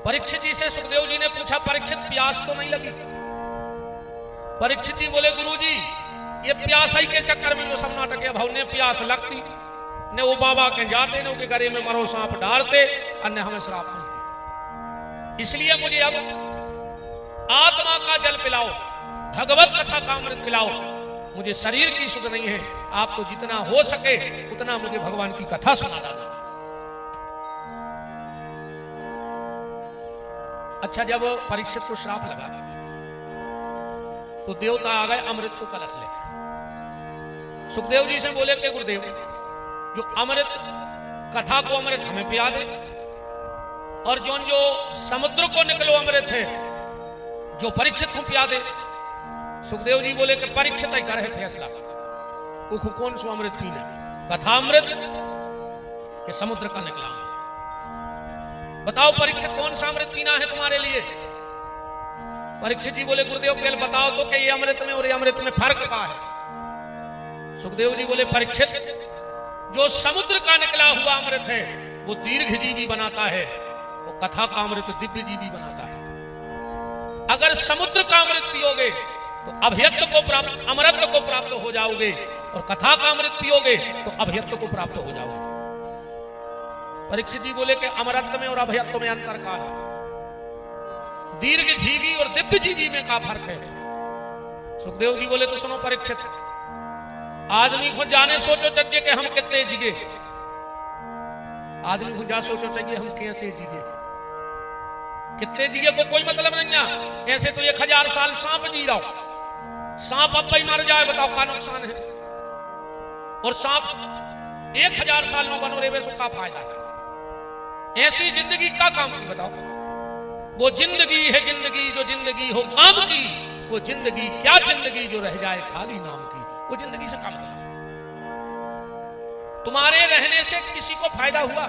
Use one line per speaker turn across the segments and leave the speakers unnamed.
परीक्षित जी से सुखदेव जी ने पूछा, परीक्षित प्यास तो नहीं लगी? परीक्षित जी बोले, गुरु जी ये प्यास ही के चक्कर में जो सब नाटक है भाव ने प्यास लगती ने वो बाबा के जाते ने उनके गले में मरो सांप डालते अन्य हमें श्राप मिलती। इसलिए मुझे अब आत्मा का जल पिलाओ, भगवत कथा का अमृत पिलाओ, मुझे शरीर की सुध नहीं है। आपको जितना हो सके उतना मुझे भगवान की कथा सुना दो। अच्छा, जब परीक्षित को श्राप लगा तो देवता आ गए अमृत को कलश लेकर। सुखदेव जी से बोले कि गुरुदेव जो अमृत कथा को अमृत हमें पिया दे, और जो समुद्र को निकलो अमृत है जो परीक्षित को पिया दे। सुखदेव जी बोले कि परीक्षित ही करे फैसला, उनको कौन सो अमृत पीना, कथा अमृत कि समुद्र का निकला अमृत? बताओ परीक्षित कौन सा अमृत पीना है तुम्हारे लिए? परीक्षित जी बोले, गुरुदेव पहले बताओ तो कि ये अमृत में और ये अमृत में फर्क क्या है? सुखदेव जी बोले, परीक्षित जो समुद्र का निकला हुआ अमृत है वो दीर्घ जीवी बनाता है, वो कथा का अमृत दिव्य जीवी बनाता है। अगर समुद्र का अमृत पियोगे तो अभयत्व को प्राप्त, अमरत्व को प्राप्त हो जाओगे, और कथा का अमृत पियोगे तो अभयत्व को प्राप्त हो जाओगे। परीक्षित जी बोले कि अमरत्व में और अभयत्व में अंतर क्या है? दीर्घ जीवी और दिव्य जीवी में क्या फर्क है? सुखदेव जी बोले, तो सुनो परीक्षित, आदमी को जाने सोचो चाहिए कि हम कितने जीगे, आदमी को जा सोचो चाहिए हम कैसे जीगे। कितने जीगे को कोई मतलब नहीं है। ऐसे तो 1000 साल सांप जी रहा हो, सांप अब ही मर जाए, बताओ क्या नुकसान है? और सांप 1000 साल में बनो रेवे सो का फायदा है? ऐसी जिंदगी का काम की बताओ? वो जिंदगी है जिंदगी जो जिंदगी हो काम की, वो जिंदगी क्या जिंदगी जो रह जाए खाली नाम की, वो जिंदगी से काम करो। तुम्हारे रहने से किसी को फायदा हुआ?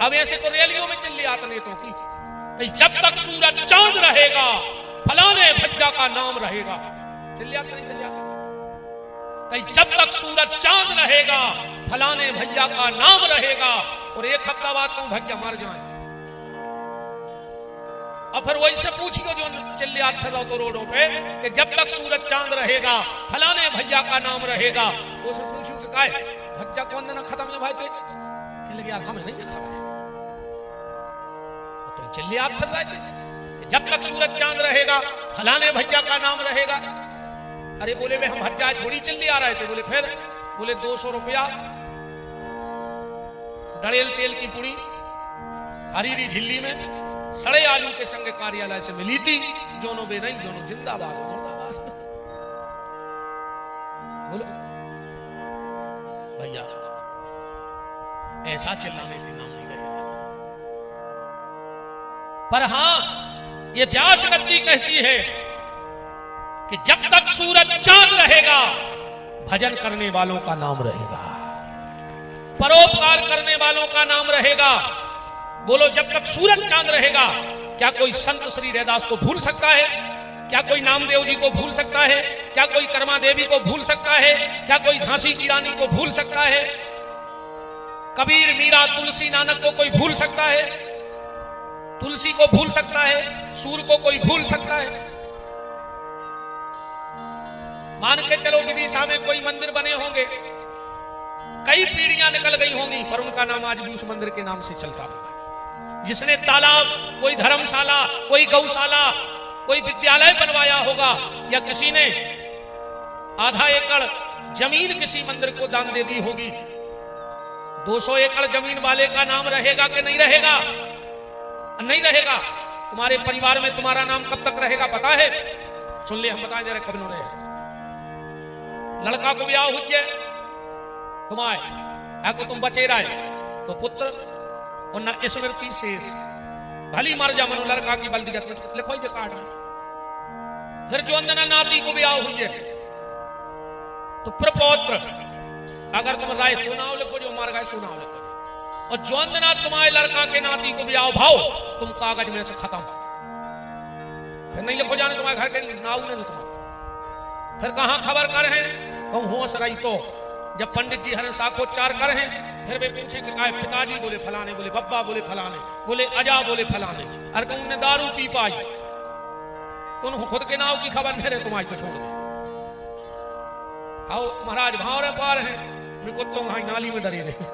अब ऐसे तो रैलियों में चिल्ली आते नेतों की, जब तक सूरज चांद रहेगा फलाने भज्जा का नाम रहेगा। चिल्लियाते नहीं चिल्लियाते? जब तक सूरज चांद रहेगा फलाने भैया का नाम रहेगा, और एक हफ्ता बाद कहूं भैया मर जाए। और फिर वही से पूछियो जो चिल्लियात फिर तो रोडों पे कि जब तक सूरज चांद रहेगा फलाने भैया का नाम रहेगा, वो सब पूछियो कि काय भज्जा कौन देना खत्म है भाई? तो लगे यार हमें नहीं देखा है, तुम चिल्लियात फिर रहे थे जब तक सूरज चांद रहेगा फलाने भैया का नाम रहेगा। अरे बोले वे हम भज्जा थोड़ी चिल्ली आ रहे थे। बोले फिर? बोले 200 रुपया डड़ेल तेल की पुड़ी हरीरी झिल्ली में सड़े आलू के संग कार्यालय से मिली थी, जोनो बे नहीं जोनो जिंदाबाद मुर्दाबाद। बोलो भैया ऐसा चिल्लाने से नाम नहीं गया। पर हां ये व्यास गति कहती है कि जब तक सूरज चांद रहेगा भजन करने वालों का नाम रहेगा, परोपकार करने वालों का नाम रहेगा। बोलो जब तक सूरज चांद रहेगा। क्या कोई संत श्री रैदास को भूल सकता है? क्या कोई नामदेव जी को भूल सकता है? क्या कोई कर्मा देवी को भूल सकता है? क्या कोई झांसी की रानी को भूल सकता है? कबीर, मीरा, तुलसी, नानक को कोई भूल सकता है? तुलसी को भूल सकता है? सूर को कोई भूल सकता है? मान के चलो विदिशा में कोई मंदिर बने होंगे, कई पीढ़ियां निकल गई होंगी, पर उनका नाम आज भी उस मंदिर के नाम से चलता होगा। जिसने तालाब, कोई धर्मशाला, कोई गौशाला, कोई विद्यालय बनवाया होगा, या किसी ने आधा एकड़ जमीन किसी मंदिर को दान दे दी होगी, 200 एकड़ जमीन वाले का नाम रहेगा कि नहीं रहेगा? नहीं रहेगा। तुम्हारे परिवार में तुम्हारा नाम कब तक रहेगा पता है? सुन ले, हम बताएं जरा कब नो रहे। लड़का को ब्याह हो जाए तुम्हारे को तुम बचे रहे तो पुत्र और न स्मृति शेष, भली मर जा मनो लड़का की बल्दी लिखो ही कार्ड। फिर जो अंजना नाती को ब्याह हुई है तो प्रपौत्र, अगर तुम राय सुनाओ लिखो, जो मर गए सुनाओ लिखो। और जो अंजना तुम्हारे लड़का के नाती को ब्याह भाव तुम कागज में से खत्म, फिर नहीं लिखो जाने तुम्हारे घर के नाव ने तुम्हारा। फिर कहां खबर कर है कहूं होश रही तो जब पंडित जी हर शाखोच्चार कर हैं, फिर वे पूछे कि काय पिताजी, बोले फलाने, बोले बब्बा, बोले फलाने, बोले अजा, बोले फलाने। अरे तुम उनने दारू पी पाई तो उनको खुद के नाव की खबर नहीं रहे, तुम्हारी तो छोड़ दे। आओ महाराज भाव रे पार है, मैं कुत्तों वहां नाली में डरे रहे।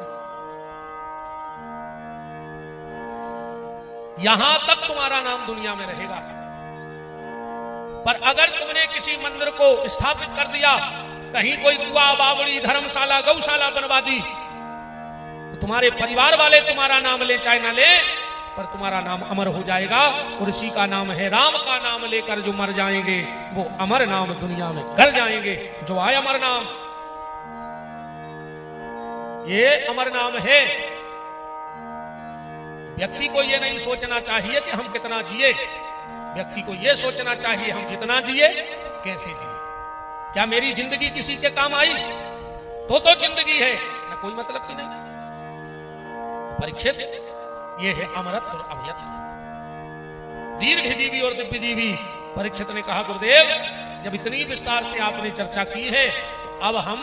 यहां तक तुम्हारा नाम दुनिया में रहेगा, पर अगर तुमने किसी मंदिर को स्थापित कर दिया, कहीं कोई कुआ, बावड़ी, धर्मशाला, गौशाला बनवा दी, तो तुम्हारे परिवार वाले तुम्हारा नाम ले चाहे ना ले, पर तुम्हारा नाम अमर हो जाएगा। और इसी का नाम है, राम का नाम लेकर जो मर जाएंगे वो अमर नाम दुनिया में कर जाएंगे। जो आए अमर नाम, ये अमर नाम है। व्यक्ति को ये नहीं सोचना चाहिए कि हम कितना जिए, व्यक्ति को ये सोचना चाहिए हम जितना जिए कैसे जिए। क्या मेरी जिंदगी किसी के काम आई तो जिंदगी है, ना कोई मतलब की नहीं। परीक्षित, ये है अमरत्व और अभयत्व, दीर्घ जीवी और दिव्य जीवी। परीक्षित ने कहा गुरुदेव, जब इतनी विस्तार से आपने चर्चा की है, तो अब हम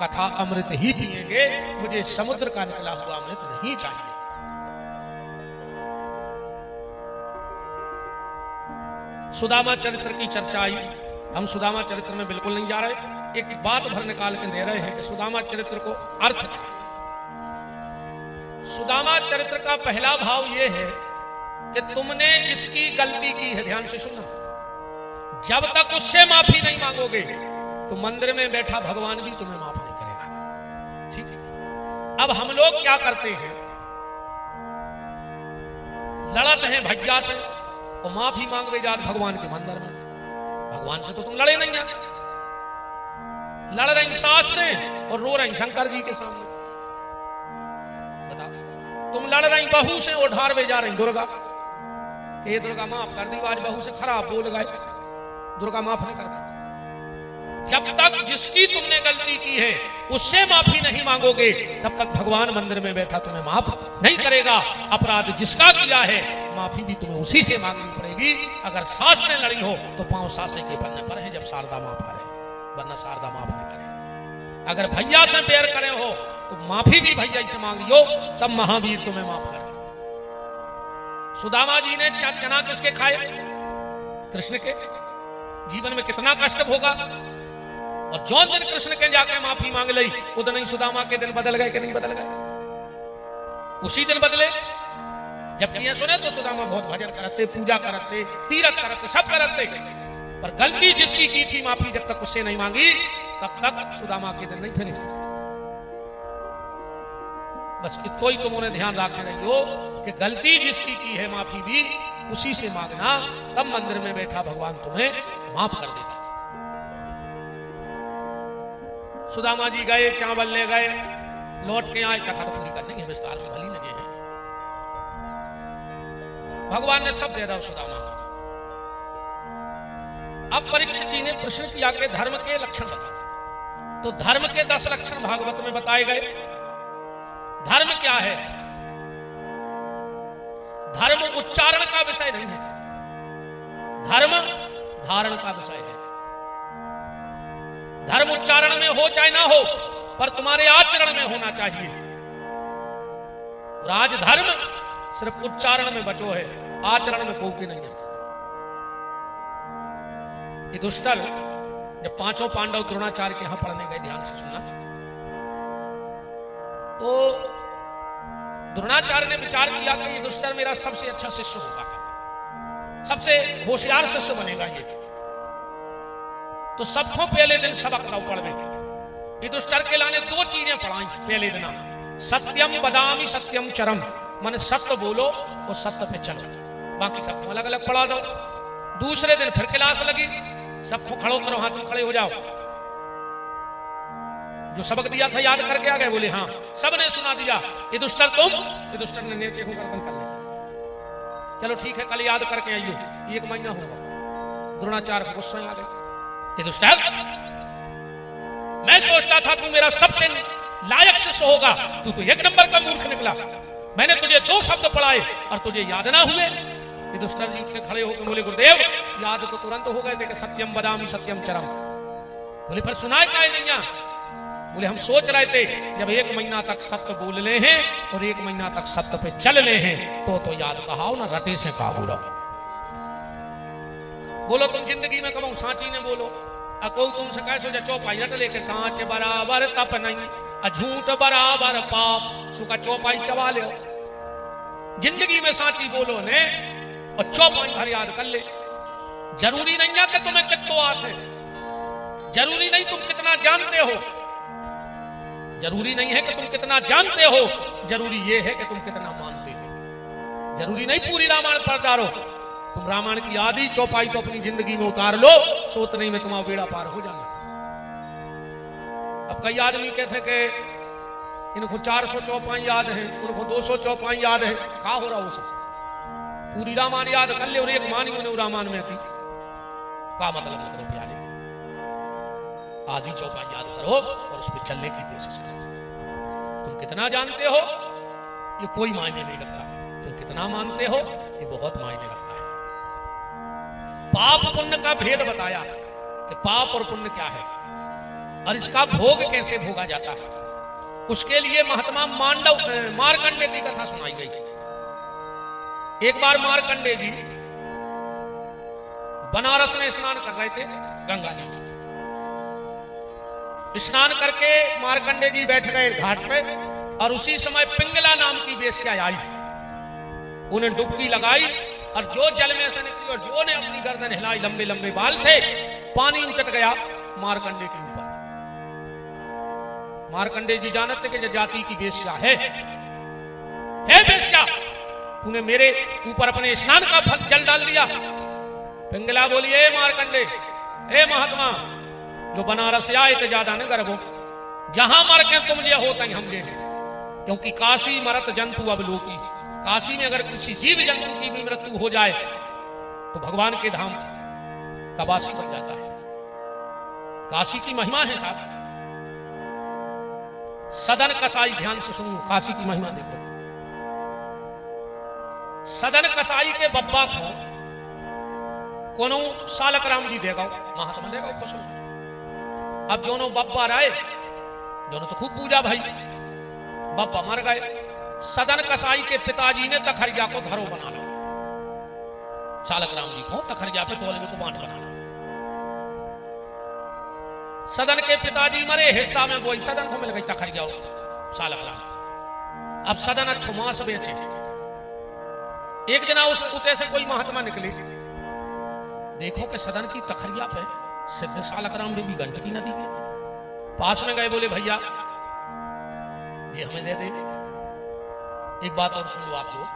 कथा अमृत ही पिएंगे, मुझे समुद्र का निकला हुआ अमृत नहीं चाहिए। सुदामा चरित्र की चर्चा आई, हम सुदामा चरित्र में बिल्कुल नहीं जा रहे, एक बात भर निकाल के दे रहे हैं कि सुदामा चरित्र को अर्थ क्या। सुदामा चरित्र का पहला भाव यह है कि तुमने जिसकी गलती की है, ध्यान से सुनना, जब तक उससे माफी नहीं मांगोगे तो मंदिर में बैठा भगवान भी तुम्हें माफ नहीं करेगा। ठीक है, अब हम लोग क्या करते हैं, लड़त हैं भैया से और माफी मांगवे जात भगवान के मंदिर में। भगवान से तो तुम लड़े नहीं हैं, लड़ रही सास से और रो रही शंकर जी के सामने। बता, तुम लड़ रही बहू से और ढारवे जा रही दुर्गा, ये दुर्गा माफ कर दी, आज बहू से खराब बोल गए, दुर्गा माफ नहीं करती। जब तक जिसकी तुमने गलती की है उससे माफी नहीं मांगोगे, तब तक भगवान मंदिर में बैठा तुम्हें माफ नहीं करेगा। अपराध जिसका किया है, माफी भी तुम्हें उसी से मांगनी पड़ेगी। अगर सास से लड़ी हो तो पांव सासे के पन्ने पर है, जब शारदा माफ करे, वरना शारदा माफ नहीं करे। अगर भैया से प्यार करे हो तो माफी भी भैया से मांगियो, तब महावीर तुम्हें माफ करे। सुदामा जी ने चना किसके खाए? कृष्ण के। जीवन में कितना कष्ट होगा, और जो दिन कृष्ण के जाके माफी मांग ली, उधर ही सुदामा के दिन बदल गए कि नहीं बदल गए? उसी दिन बदले। जब ये सुने तो सुदामा बहुत भजन करते, पूजा करते, तीरथ करते, सब करते, पर गलती जिसकी की थी, माफी जब तक उससे नहीं मांगी, तब तक सुदामा के दिन नहीं फिरे। बस इतना ही तुम उन्हें ध्यान रखे रहियो कि गलती जिसकी की है, माफी भी उसी से मांगना, तब मंदिर में बैठा भगवान तुम्हें माफ कर देगा। सुदामा जी गए, चावल ले गए, लौट के आए, कथा तो पूरी करनी है, विस्तार में भली लगे हैं। भगवान ने सब दे दिया सुदामा। अब परीक्षित जी ने प्रश्न किया कि धर्म के लक्षण बताओ, तो धर्म के 10 लक्षण भागवत में बताए गए। धर्म क्या है? धर्म उच्चारण का विषय नहीं है, धर्म धारण का विषय है। धर्म उच्चारण में हो चाहे ना हो, पर तुम्हारे आचरण में होना चाहिए। राज धर्म सिर्फ उच्चारण में बचो है, आचरण में कोई नहीं है। युधिष्ठिर जब 5 पांडव द्रोणाचार्य के यहां पढ़ने गए, ध्यान से सुनना, तो द्रोणाचार्य ने विचार किया कि युधिष्ठिर मेरा सबसे अच्छा शिष्य होगा, सबसे होशियार शिष्य बनेगा ये, तो सबको पहले दिन सबक लाओ पढ़वे। युधिष्ठिर के लाने 2 चीजें पढ़ाई पहले दिन, सत्यम बदामी सत्यम चरम, माने सत्य बोलो और सत्य पे चलो, बाकी सबको अलग अलग पढ़ा दो। दूसरे दिन फिर क्लास लगी, सबको खड़ो करो, हाथ में खड़े हो जाओ, जो सबक दिया था याद करके आ गए? बोले हाँ, सबने सुना दिया। युधिष्ठिर तुम? युधिष्ठिर ने नीचे होकर गर्दन कर लिया। चलो ठीक है, कल याद करके आइयो, 1 महीना होगा। द्रोणाचार्य गुस्सा आ गए, युधिष्ठिर मैं सोचता था तू मेरा सबसे लायक शिष्य होगा, तू तो 1 नंबर का मूर्ख निकला। मैंने तुझे 2 शब्द पढ़ाए और तुझे याद ना हुए। युधिष्ठिर जी उठ के खड़े होकर बोले गुरुदेव याद तो तुरंत हो गए थे कि सत्यम बदामी सत्यम चरम। बोले फिर सुनाए क्या नहीं? बोले हम सोच रहे थे जब 1 महीना तक सत्य बोल ले हैं और 1 महीना तक सत्य पे चल ले हैं तो याद कहाओ ना रटे से काबू रहो। बोलो तुम जिंदगी में कमाऊ सांची ने बोलो अको तुमसे कैसो जा चौपाई रट लेके सांच बराबर तप नहीं झूठ बराबर पाप सुखा चौपाई चबा ले। जिंदगी में सांची बोलो ने और चौपाई हर याद कर ले। जरूरी नहीं है कि तुम्हें कितो आते, जरूरी नहीं तुम कितना जानते हो, जरूरी नहीं है कि तुम कितना जानते हो, जरूरी ये है कि तुम कितना मानते हो। जरूरी नहीं पूरी रामायण पढ़ डालो, तुम रामायण की आधी चौपाई तो अपनी जिंदगी में उतार लो, सोचने में तुम्हारा बेड़ा पार हो जाना। अब कई आदमी कहते कि इनको 400 चौपाई याद है, उनको 200 चौपाई याद है, क्या हो रहा हो सब पूरी रामायण याद कर ले और एक मानी उन्हें रामायण में थी का मतलब करो प्यारे। आधी चौपाई याद करो और उस पर चलने की कोशिश करो। तुम कितना जानते हो ये कोई मायने नहीं रखता, तुम कितना मानते हो ये बहुत मायने रखता है। पाप पुण्य का भेद बताया कि पाप और पुण्य क्या है और इसका भोग कैसे भोगा जाता है। उसके लिए महात्मा मार्कंडे की कथा सुनाई गई। एक बार मार्कंडे जी बनारस में स्नान कर रहे थे गंगा जी। स्नान करके मार्कंडे जी बैठ गए घाट पे और उसी समय पिंगला नाम की वेश्या आई, उन्हें डुबकी लगाई और जो जल में से निकली और जो ने अपनी गर्दन हिलाई, लंबे लंबे बाल थे, पानी उचट गया मार्कंडे के ऊपर। मार्कंडे जी जानते कि जाति की वेश्या है वेश्या, तूने मेरे ऊपर अपने स्नान का फल जल डाल दिया। पिंगला बोली ए मार्कंडे, ए महात्मा, जो बनारस आए थे ज्यादा न गर्भो, जहां मर के तुम ये होता ही हम ये, क्योंकि काशी मरत जंतु अब लोकी, काशी में अगर किसी जीव जंतु की भी मृत्यु हो जाए तो भगवान के धाम का वासी बन जाता है। काशी की महिमा है साहब। सदन कसाई, ध्यान से सुनो, काशी की महिमा देखो। सदन कसाई के बब्बा को कोनो सालक राम जी देगा, महात्मा देगा खुश। अब जोनो बब्बा राय, दोनों तो खूब पूजा भाई, बब्बा मर गए। सदन कसाई के पिताजी ने तखरिया को घरों बना लो, सालक राम जी को तखरिया पे तोलवे को बांट बना लो। सदन के पिताजी मरे, हिस्सा में वही सदन को मिल गई तखरिया सालक राम। अब सदन अच्छो मांस बेचे। एक जना उस कुत्ते से कोई महात्मा निकले, देखो कि सदन की तखरिया पे सिद्ध सालक राम भी गंडकी नदी के पास में गए, बोले भैया ये हमें दे दे। एक बात और सुन लो आप लोग,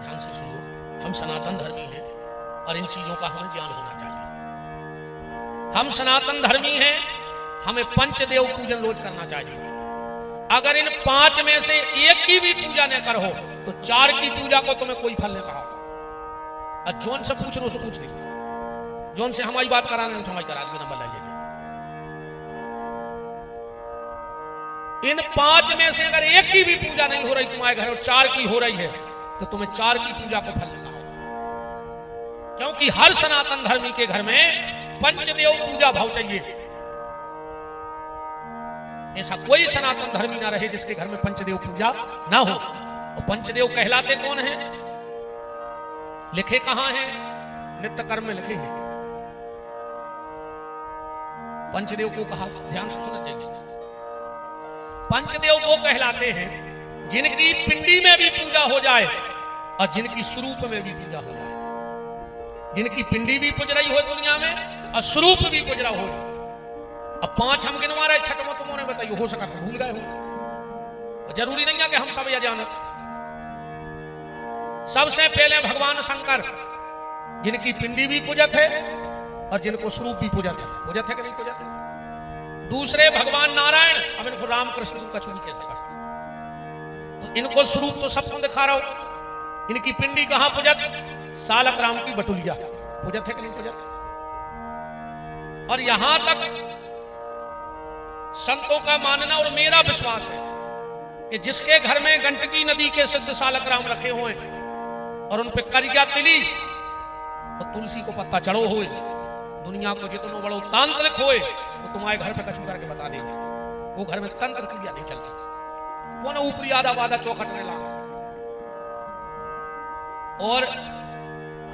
ध्यान से सुन लो, हम सनातन धर्मी हैं और इन चीजों का हमें ज्ञान होना चाहिए। हम सनातन धर्मी हैं, हमें पंचदेव पूजन रोज करना चाहिए। अगर इन 5 में से एक की भी पूजा न करो तो 4 की पूजा को तुम्हें कोई फल नहीं कहा। और जोन से पूछ लो, पूछ नहीं, जोन से हमारी बात कराने हमारी करा दी नंबर लीजिए। इन 5 में से अगर एक की भी पूजा नहीं हो रही तुम्हारे घर और 4 की हो रही है तो तुम्हें 4 की पूजा को फल नहीं कहा। क्योंकि हर सनातन धर्मी के घर में पंचदेव पूजा भाव चाहिए। ऐसा कोई सनातन धर्मी ना रहे जिसके घर में पंचदेव पूजा ना हो। और पंचदेव कहलाते कौन है, लिखे कहां हैं, नित्य कर्म में लिखे हैं। पंचदेव को कहा, ध्यान से सुन जाइए, पंचदेव वो कहलाते हैं जिनकी पिंडी में भी पूजा हो जाए और जिनकी स्वरूप में भी पूजा हो जाए। जिनकी पिंडी भी पूज रही हो दुनिया में और स्वरूप भी पूज रहा हो। अब 5 हम गिनवा रहे, 6वां तुमने बताइए, हो सका तो भूल गए हो। जरूरी नहीं है कि हम सब यह जाने। सबसे पहले भगवान शंकर, जिनकी पिंडी भी पूजत है और जिनको स्वरूप भी पूजत है कि नहीं पूजत है। दूसरे भगवान नारायण, अब इनको रामकृष्ण का कछु कैसे करते, तो इनको स्वरूप तो सबको दिखा रहा हो। इनकी पिंडी कहां पूजत, सालक राम की बटुलिया पूजत है कि नहीं पूजत। और यहां तक संतों का मानना और मेरा विश्वास है कि जिसके घर में गंडकी नदी के सिद्ध सालक राम रखे हुए और उन पे करिया तिली तो तुलसी को पत्ता चढ़ो हुए, दुनिया को जितनो बड़ो तांत्रिक होए तो तुम्हारे घर पे कछु करके बता देंगे। वो घर में तंत्र क्रिया नहीं चलती, वो ना ऊपरी आधा बाधा चौखट में ला। और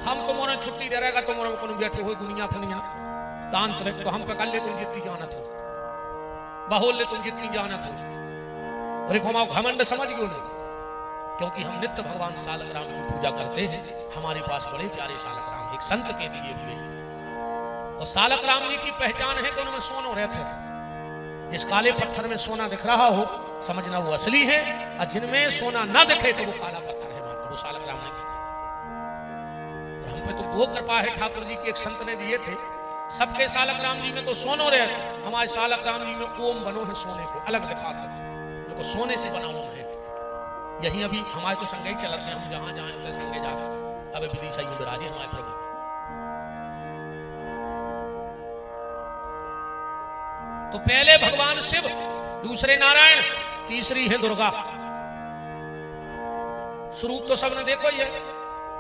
हम तुम्हारा छुट्टी दे रहेगा, तुम्हारा को बैठे हुए दुनिया फनिया तांत्रिक, तो हम पे कर ले तुम जितनी जाना था, बाहुल ले तुम जितनी जाना था, और एक हमारा घमंड समझ गयो नहीं, क्योंकि हम नित्य भगवान सालक राम की पूजा करते हैं। हमारे पास बड़े प्यारे सालक राम एक संत के दिए हुए, और सालक राम जी की पहचान है कि उनमें सोनो रहते थे। जिस काले पत्थर में सोना दिख रहा हो समझना वो असली है, और जिनमें सोना ना दिखे तो वो काला पत्थर है, मात्र वो सालक राम ने दिए। और हम पे तो वो कृपा है ठाकुर जी की, एक संत ने दिए थे, सबके सालक राम जी में तो सोनो रहे, हमारे सालक राम जी में ओम बनो है सोने को, अलग दिखा था, उनको सोने से बना हुआ है। यही अभी हमारे तो संगे ही चलते हैं, हम जहां जाए उधर संगे जाते, अब विदिशा ही विराजे हमारे प्रभु। तो पहले भगवान शिव, दूसरे नारायण, तीसरी है दुर्गा। स्वरूप तो सबने देखो ही है।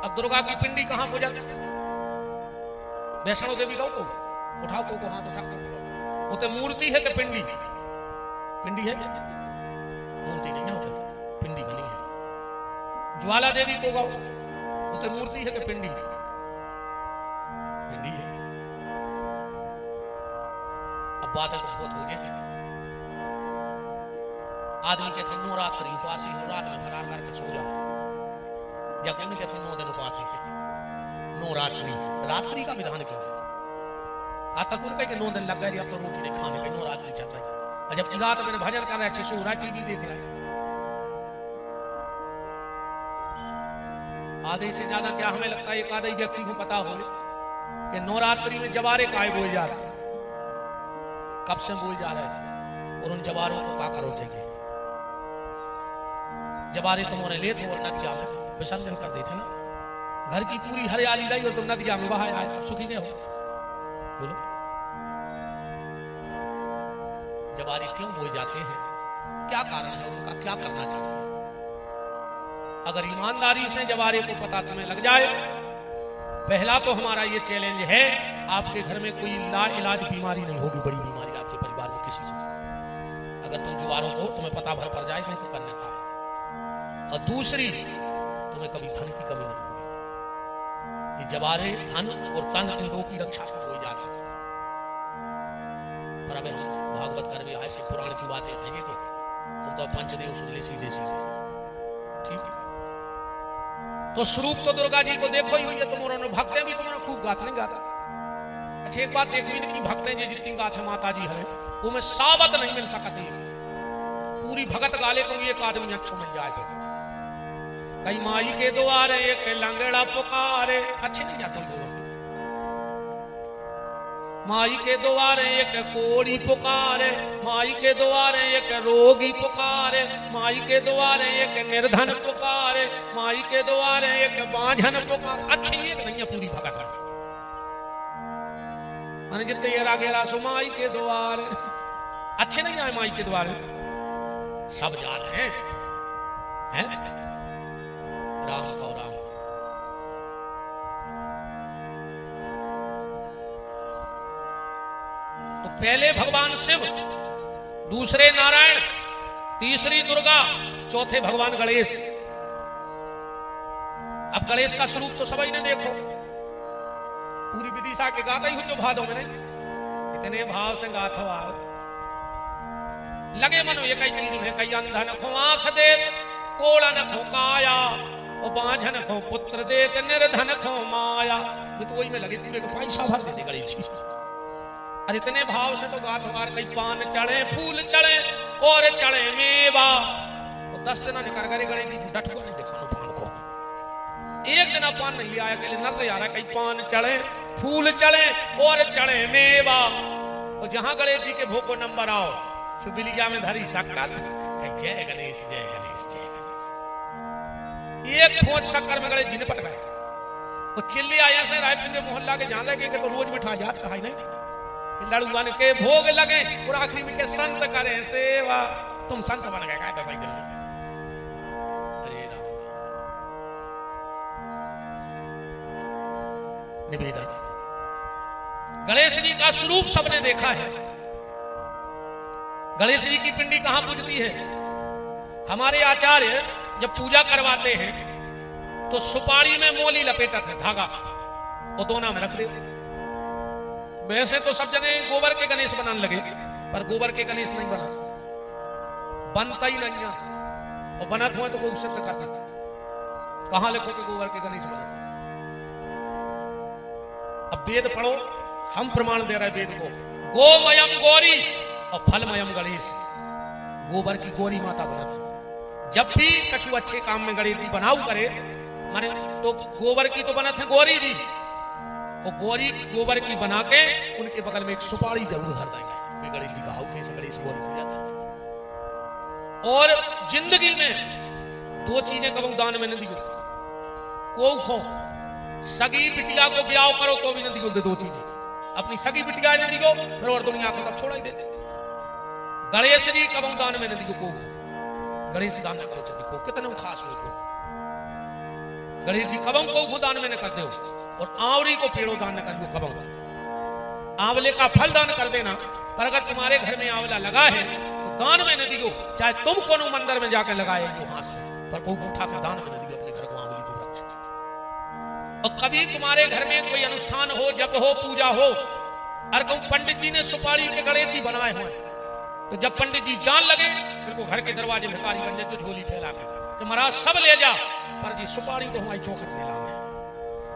अब दुर्गा की पिंडी कहां हो जाती है? वैष्णो देवी का को उठाओ, को हाथ उठा कर, वो तो मूर्ति है कि पिंडी? पिंडी है, मूर्ति नहीं है, पिंडी बनी है। ज्वाला देवी को गाओ, वो तो मूर्ति है कि पिंडी? पिंडी है। अब बात है तो बहुत हो गई। आदमी कहते हैं नवरात्रि उपासी, रात में फरार करके सो जाओ, जब कहते हैं 9 दिन उपासी से। नवरात्रि, रात्रि का विधान क्यों है? आज तक उनके के 9 दिन लग गए, अब तो रोटी नहीं खाने के, नवरात्रि चल रही है। जब रात में भजन कर रहे अच्छे सो रहा, टीवी देख रहा है। आधे से ज्यादा क्या हमें लगता है, एक आधे व्यक्ति को पता हो कि नवरात्रि में जवारे काय बोल जा रहे, कब से बोल जा रहे हैं, और उन जवारों को क्या करो थे? जवारे तुम्हारे ले थे और नदिया में विसर्जन कर देते ना। घर की पूरी हरियाली लाई और तुम नदिया में बहाए आए, सुखी नहीं हो? बोलो, जवारे क्यों बोए जाते हैं? क्या कारण है उनका? क्या करना चाहिए? अगर ईमानदारी से जवारे को पता तुम्हें लग जाए, पहला तो हमारा ये चैलेंज है, आपके घर में कोई ला इलाज बीमारी नहीं होगी, बड़ी बीमारी आपके परिवार में किसी से, अगर तुम जवारों को तुम्हें पता भर पड़ जाए तो करने का। और दूसरी, तुम्हें कभी धन की कमी नहीं होगी। ये जवारे धन और तन इन दो की रक्षा हो जाती है। पर अबे हम भागवत कर भी ऐसे पुराण की बातें कहेंगे तो तुम तो पंचदेव सुन ले सीधे सीधे, ठीक है? तो स्वरूप तो दुर्गा जी को देखो ही हुई है, तुम्हारा भक्तें भी तुम्हारा खूब गाते नहीं गाता। अच्छा एक बात देखो इनकी भक्तें जी जितनी गाते माता जी है वो में साबत नहीं मिल सकती, पूरी भगत गाले तो एक आदमी अच्छो मिल जाए तो। कई माई के द्वारे एक लंगड़ा पुकारे, अच्छे नहीं जाते लोग। माई के द्वारे एक कोड़ी पुकारे, माई के द्वारे एक रोगी पुकारे, माई के द्वारे एक निर्धन पुकारे, माई के द्वारे एक बांझन पुकारे। अच्छी एक नहीं है पूरी भगत है, मैंने जितने ये रागेरा सो माई के द्वारे, अच्छे नहीं आए माई के द्वारे। सब जात हैं राम को राम। तो पहले भगवान शिव, दूसरे नारायण, तीसरी दुर्गा, चौथे भगवान गणेश। अब गणेश का स्वरूप तो सभी ने देखो, पूरी विदिशा के गाता ही हो जो भादों में नहीं, इतने भाव से गाथो आओ लगे मनो ये कई चीज में, कई अंधन को आंख दे, कोड़न को काया, और बांझन को पुत्र दे, निर्धन को माया। ये तो वही में लगे पूरे को पैसा भर देते गणेश जी। और इतने भाव से तो गाथ मार, कई पान चढ़े, फूल चढ़े और चढ़े मेवा। और 10 दिन निकल गए गणेश जी डट को नहीं दिखानो पान को, एक दिन पान नहीं आया के लिए नजर आ रहा, कई पान चढ़े, फूल चढ़े और चढ़े मेवा। और जहां गणेश जी के भोग को नंबर आओ, सुबिलिया में धरी शक्कर, जय गणेश जय गणेश जय गणेश। एक खोज शक्कर में गणेश जी ने पट गए। तो चिल्ली आया से रायपुर के मोहल्ला के जहां लगे तो रोज मिठा जाता है नहीं, लड़ुअन के भोग लगे और आखिरी में के संत करे सेवा। तुम संत बन गए क्या भाई? अरे राम निवेदन, गणेश जी का स्वरूप सबने देखा है, गणेश जी की पिंडी कहां पूजती है? हमारे आचार्य जब पूजा करवाते हैं तो सुपारी में मोली लपेटा था धागा और दोना में रख देते। वैसे तो सब जने गोबर के गणेश बनाने लगे, पर गोबर के गणेश नहीं बना, बनता ही नहीं है। और बना हुआ तो कोई उससे करते कहां लिखो कि गोबर के गणेश बना। अब वेद पढ़ो, हम प्रमाण दे रहे वेद को। गोमयम गौरी और फलमयम गणेश। गोबर की गौरी माता बना था। जब भी कछु अच्छे काम में गणेश जी बनाऊ करे माने तो गोबर की तो बना थे गौरी जी, और गौरी गोबर की बना के उनके बगल में एक सुपारी जरूर धर देंगे। गणेश जी का हाउ से गणेश गौरी हो जाता है। और जिंदगी में दो चीजें कबू दान में न दियो। को खो सगी बिटिया को ब्याह करो तो भी न दियो। दो चीजें अपनी सगी बिटिया न दियो, फिर और दुनिया को तब छोड़ा ही देते। गणेश जी कबू दान में न दियो। को गणेश दान न करो चली को कितने खास हो को गणेश जी कबम को दान में न कर दो। और आंवली को पेड़ों दान न कर दो। कबम आंवले का फल दान कर देना, पर अगर तुम्हारे घर में आंवला लगा है तो दान में न दियो। चाहे तुम कोनो मंदिर में जाकर लगाए जो हाथ से, पर को उठा कर दान में न दियो। अपने घर को आंवली को रख। और कभी तुम्हारे घर में कोई अनुष्ठान हो, जप हो, पूजा हो, और कहूं पंडित जी ने सुपारी के गणेश जी बनाए हुए, तो जब पंडित जी जान लगे फिर को घर के दरवाजे भिखारी बन जाए तो झोली फैला के तो महाराज सब ले जा, पर जी सुपारी तो हमारी चौखट में लाओ।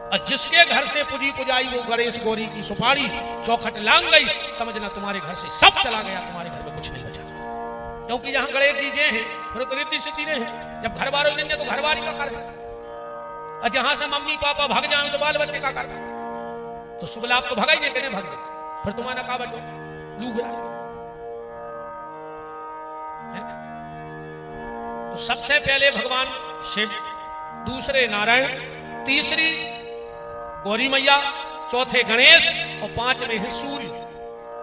और जिसके घर से पूजी पुजाई वो गणेश गौरी की सुपारी चौखट लांग गई, समझना तुम्हारे घर से सब चला गया, तुम्हारे घर में कुछ नहीं बचा। क्योंकि जहां गणेश जी जे हैं फिर तो रिद्धि सिद्धि नहीं है। जब घर वालों नहीं है तो घर वाली का कर है, और जहां से मम्मी पापा भाग जाए तो बाल बच्चे का कर। तो सुबह आप तो भगाई जे कहने भाग गए, फिर तुम्हारा का बचो लू गया। तो सबसे पहले भगवान शिव, दूसरे नारायण, तीसरी गौरी मैया, चौथे गणेश और पांचवें है सूर्य।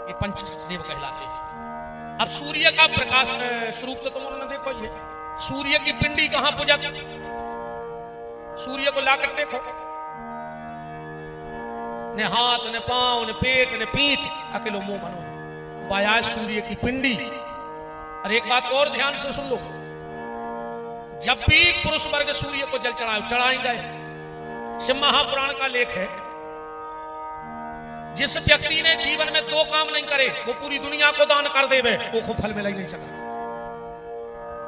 ये पंचदेव कहलाते हैं। अब सूर्य का प्रकाश स्वरूप तो तुम उन्होंने देखो, ये सूर्य की पिंडी कहां पूजा। सूर्य को लाकर देखो, न हाथ न पांव न पेट न पीठ, अकेलो मुंह बनो बाया सूर्य की पिंडी। और एक बात और ध्यान से सुन लो, जब भी पुरुष वर्ग सूर्य को जल चढ़ाएंगे, शिव महापुराण का लेख है, जिस व्यक्ति ने जीवन में दो काम नहीं करे वो पूरी दुनिया को दान कर देवे, वो खूब फल मिला ही नहीं सकता।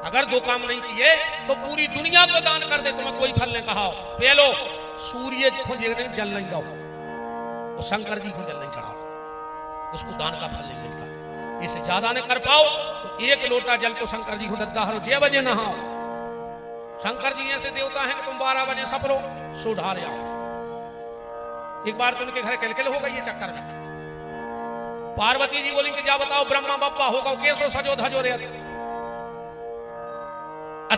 अगर दो काम नहीं किए तो पूरी दुनिया को दान कर दे, तुम्हें कोई फल नहीं कहा। पहलो सूर्य को जल नहीं दो, वो शंकर जी को जल नहीं चढ़ाओ, उसको दान का फल नहीं मिलता। इसे ज्यादा न कर पाओ तो एक लोटा जल तो शंकर जी को दद्दा हरो, 6 बजे नहाओ। शंकर जी ऐसे देवता हैं कि तुम 12 बजे सपरो सो ढार जाओ। एक बार तो उनके घर किलकिल हो गई ये चक्कर में। पार्वती जी बोली कि जा बताओ ब्रह्मा बाप्पा होगा कैसो सजो धजो रे,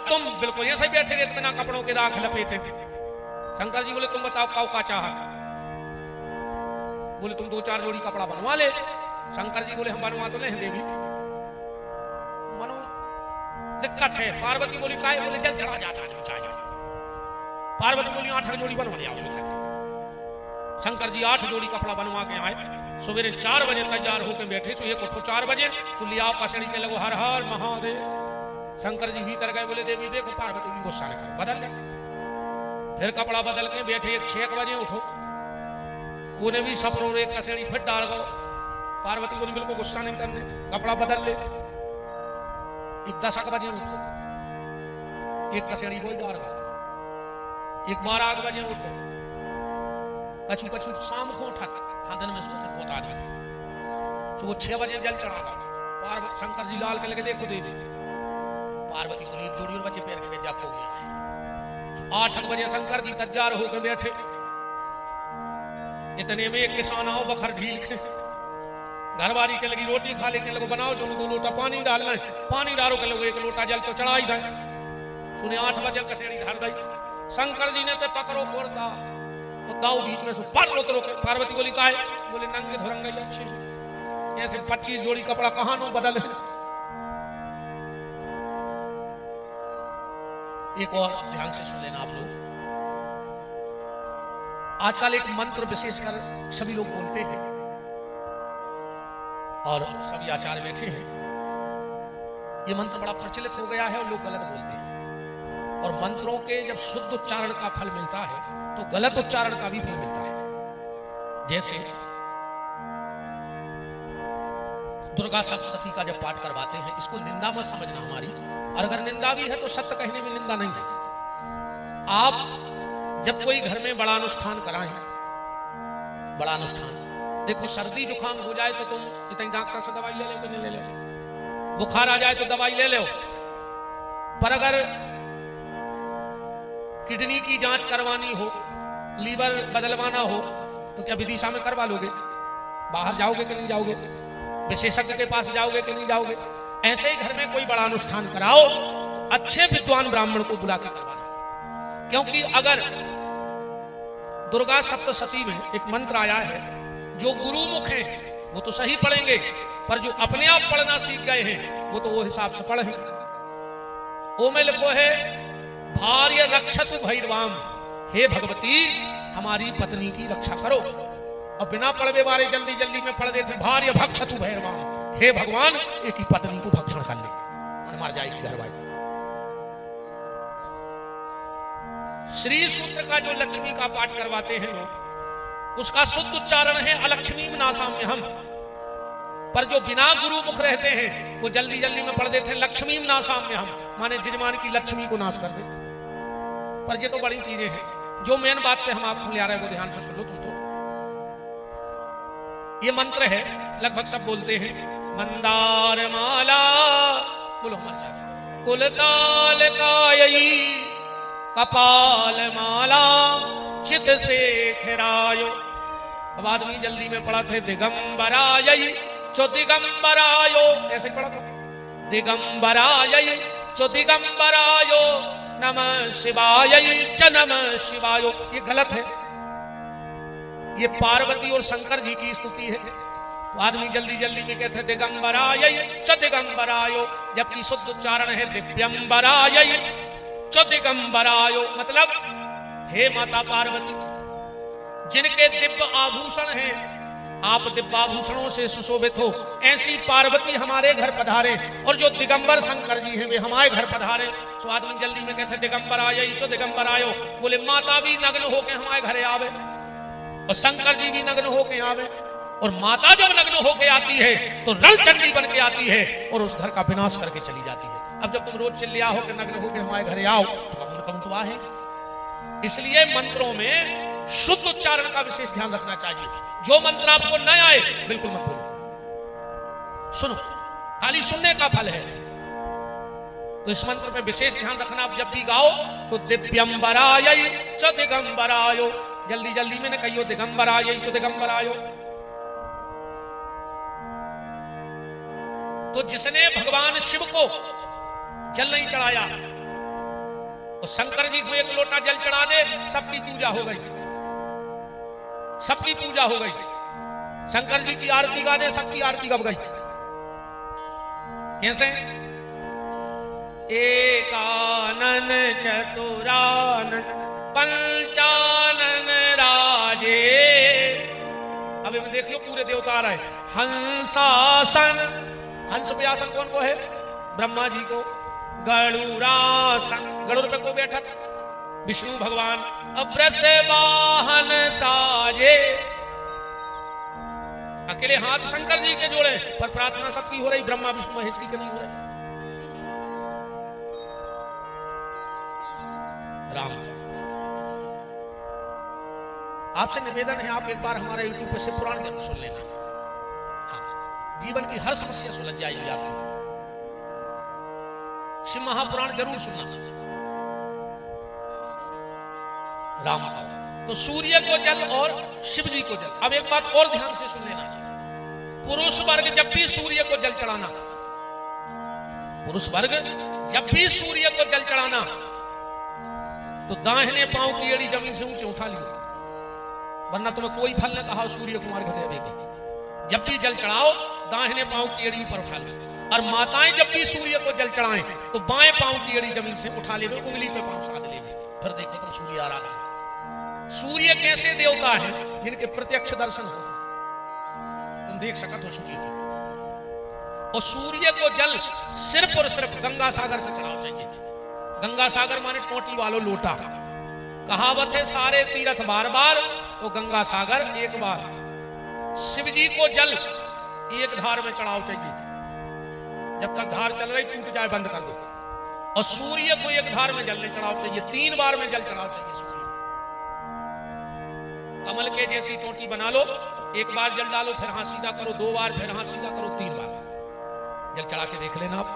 तुम बिल्कुल ऐसे बैठे रे बिना कपड़ों के राख लपेटे। शंकर जी बोले तुम बताओ काऊ का चाह। बोले तुम 2-4 जोड़ी कपड़ा बनवा ले। शंकर जी बोले हम बनवा तो नहीं देवी, मनो दिक्कत है। पार्वती बोली काहे? बोले जल चढ़ा जाता है चाहे। पार्वती बोली 8 जोड़ी बनवा ले आओ। शंकर जी 8 जोड़ी कपड़ा बनवा के आए। सवेरे 4 बजे तैयार होकर बैठे, तो एक उठो 4 बजे तो लिया कसड़ी के लगो हर हर महादेव। शंकर जी भीतर गए, बोले देवी देखो पार्वती भी गुस्सा नहीं, बदल गए। फिर कपड़ा बदल के बैठे, 6 बजे उठो, उन्हें भी सपरों एक कसड़ी फिर डाल गो। पार्वती बोली बिल्कुल गुस्सा नहीं करने, कपड़ा बदल ले। 10 बजे उठो, एक कसड़ी बोल डाल गो। 12 बजे उठो, कछु कछु शाम को उठा दिन में सोच होता नहीं। सुबह 6 बजे जल चढ़ा गया। शंकर जी लाल के लगे देखो देवी। पार्वती बोली 1 जोड़ी और बच्चे पैर के जाप हो गया। 8 बजे शंकर जी तैयार होकर बैठे। इतने में एक किसान आओ बखर ढील के, घरवारी के लगी रोटी खा लेके लगो बनाओ जो 2 लोटा पानी डालना है, पानी डालो के लोग 1 लोटा जल तो चढ़ा ही दे। सुने 8 बजे कसेड़ी धर दी। शंकर जी ने तो टकरो फोड़ता तो दाऊ बीच में से पर उतरो। पार्वती बोली काहे? बोले नंगे धुरंगे अच्छे ऐसे 25 जोड़ी कपड़ा कहां नो बदले। एक और ध्यान से सुन लेना आप लोग, आजकल एक मंत्र विशेषकर सभी लोग बोलते हैं और सभी आचार्य बैठे हैं। ये मंत्र बड़ा प्रचलित हो गया है और लोग गलत बोलते हैं। और मंत्रों के जब शुद्ध उच्चारण का फल मिलता है तो गलत उच्चारण का भी फल मिलता है। जैसे दुर्गा सप्तशती का जब पाठ करवाते हैं, इसको निंदा मत समझना हमारी, और अगर निंदा भी है तो सत्य कहने में निंदा नहीं है। आप जब कोई घर में बड़ा अनुष्ठान कराएं, बड़ा अनुष्ठान, देखो सर्दी जुकाम हो जाए तो तुम इतनी डॉक्टर से दवाई ले लो कि नहीं ले लो, बुखार आ जाए तो दवाई ले लो, पर अगर किडनी की जांच करवानी हो, लीवर बदलवाना हो, तो क्या विदिशा में करवा लोगे? बाहर जाओगे कि नहीं जाओगे? विशेषज्ञ के पास जाओगे कि नहीं जाओगे? ऐसे ही घर में कोई बड़ा अनुष्ठान कराओ तो अच्छे विद्वान ब्राह्मण को बुला के करवाना। क्योंकि अगर दुर्गा सप्तशती में एक मंत्र आया है, जो गुरुमुख हैं वो तो सही पढ़ेंगे, पर जो अपने आप पढ़ना सीख गए हैं वो तो वो हिसाब से पढ़े। ओ में लिखो है, भार्य रक्षतु भैरवाम, हे भगवती हमारी पत्नी की रक्षा करो। और बिना पढ़वे वाले जल्दी जल्दी में पढ़ देते, भार्य भक्षतु भैरवाम, हे भगवान एक ही पत्नी को भक्षण कर ले और मर जाएगी घर वाली। श्री सूत्र का जो लक्ष्मी का पाठ करवाते हैं लोग, उसका शुद्ध उच्चारण है अलक्ष्मी नासाम्य हम, पर जो बिना गुरु मुख रहते हैं वो जल्दी जल्दी में पढ़ देते हैं लक्ष्मी नासाम्य हम, माने जजमान की लक्ष्मी को नाश कर दे। पर ये तो बड़ी चीजें हैं, जो मेन बात पे हम आपको ले आ रहे हैं वो ध्यान से सुनो तुम तो। ये मंत्र है, लगभग सब बोलते हैं, मंदार माला, बोलो हमारे साथ, कुलताल कायई कपाल माला चित से खिरायो। अब आदमी जल्दी में पढ़ा थे, दिगंबराय चो दिगंबरायो, ऐसे पढ़ा था, दिगंबराय चो दिगंबरायो नमः शिवाय च नमः शिवायो। ये गलत है, ये पार्वती और शंकर जी की स्तुति है। तो आदमी जल्दी जल्दी में कहते दिगंबराय च दिगंबरायो, जबकि शुद्ध उच्चारण है दिव्यंबराय च दिगंबरायो। मतलब हे माता पार्वती, जिनके दिव्य आभूषण हैं, आप दिव्याभूषणों से सुशोभित हो, ऐसी पार्वती हमारे घर पधारे, और जो दिगंबर शंकर जी हैं वे हमारे घर पधारे। तो आदमी जल्दी में कहते दिगंबराय चो दिगंबरायो, बोले माता भी नग्न होके हमारे घरे आवे और शंकर जी भी नग्न होके आवे। और माता जब नग्न होके आती है तो रणचंडी बन के आती है और उस घर का विनाश करके चली जाती है। अब जब तुम रोज चिल्लिया हो कि नग्न होके हमारे घरे आओ तो कम तो है। इसलिए मंत्रों में शुद्ध उच्चारण का विशेष ध्यान रखना चाहिए। जो मंत्र आपको न आए बिल्कुल मत बोलो, सुनो, खाली सुनने का फल है। तो इस मंत्र में विशेष ध्यान रखना, आप जब भी गाओ तो दिव्यंबराय च दिगंबरायो, जल्दी जल्दी में न कहियो दिगंबराय च दिगंबरायो। तो जिसने भगवान शिव को जल नहीं चढ़ाया, तो शंकर जी को एक लोटा जल चढ़ा दे, सबकी पूजा हो गई, सबकी पूजा हो गई। शंकर जी की आरती गा दे, सबकी आरती गब गई। कैसे? एकानन चतुरानन पंचानन राजे। अब इसमें देख लो पूरे देवता आ रहे हैं। हंसासन, हंस पे आसन कौन को है? ब्रह्मा जी को। गरुड़ासन, गरुड़ पे को बैठा था? विष्णु भगवान। अब्रस वाहन साजे, अकेले हाथ शंकर जी के जोड़े, पर प्रार्थना सबकी हो रही, ब्रह्मा विष्णु महेश की नहीं हो रही। राम, आपसे निवेदन है, आप एक बार हमारे यूट्यूब पे से पुराण जरूर सुन लेना। हाँ, जीवन की हर समस्या सुलझ जाएगी आपकी। शिव महापुराण जरूर सुनना। राम तो सूर्य को जल और शिव जी को जल। अब एक बात और ध्यान से सुन लेना, पुरुष वर्ग जब भी सूर्य को जल चढ़ाना, पुरुष वर्ग जब भी सूर्य को जल चढ़ाना, तो दाहिने पांव की एड़ी जमीन से ऊंचे उठा लियो, वरना तुम्हें कोई फल न कहा सूर्य कुमार को देगी। जब भी जल चढ़ाओ दाहिने पांव की एड़ी पर उठा लो। और माताएं जब भी सूर्य को जल चढ़ाएं तो बाएं पांव की एड़ी जमीन से उठा ले, उंगली पे पांव साध ले, फिर देखो तुम सूर्य आ रहा है। सूर्य कैसे देवता है? जिनके प्रत्यक्ष दर्शन हो, तुम देख सकते हो सूर्य को। और सूर्य को जल सिर्फ और सिर्फ गंगा सागर से चढ़ाना चाहिए। गंगा सागर माने टोटी वालों लोटा। कहावत है सारे तीर्थ बार बार तो गंगा सागर एक बार। शिव जी को जल एक धार में चढ़ाओ चाहिए, जब तक धार चल रही टूट जाए बंद कर दो। और सूर्य को एक धार में जल नहीं चढ़ाओ चाहिए, 3 बार में जल चढ़ाओ चाहिए सूर्य। कमल के जैसी चोटी बना लो, एक बार जल डालो, फिर हाथ सीधा करो, 2 बार, फिर हाथ सीधा करो, 3 बार जल चढ़ा के देख लेना। आप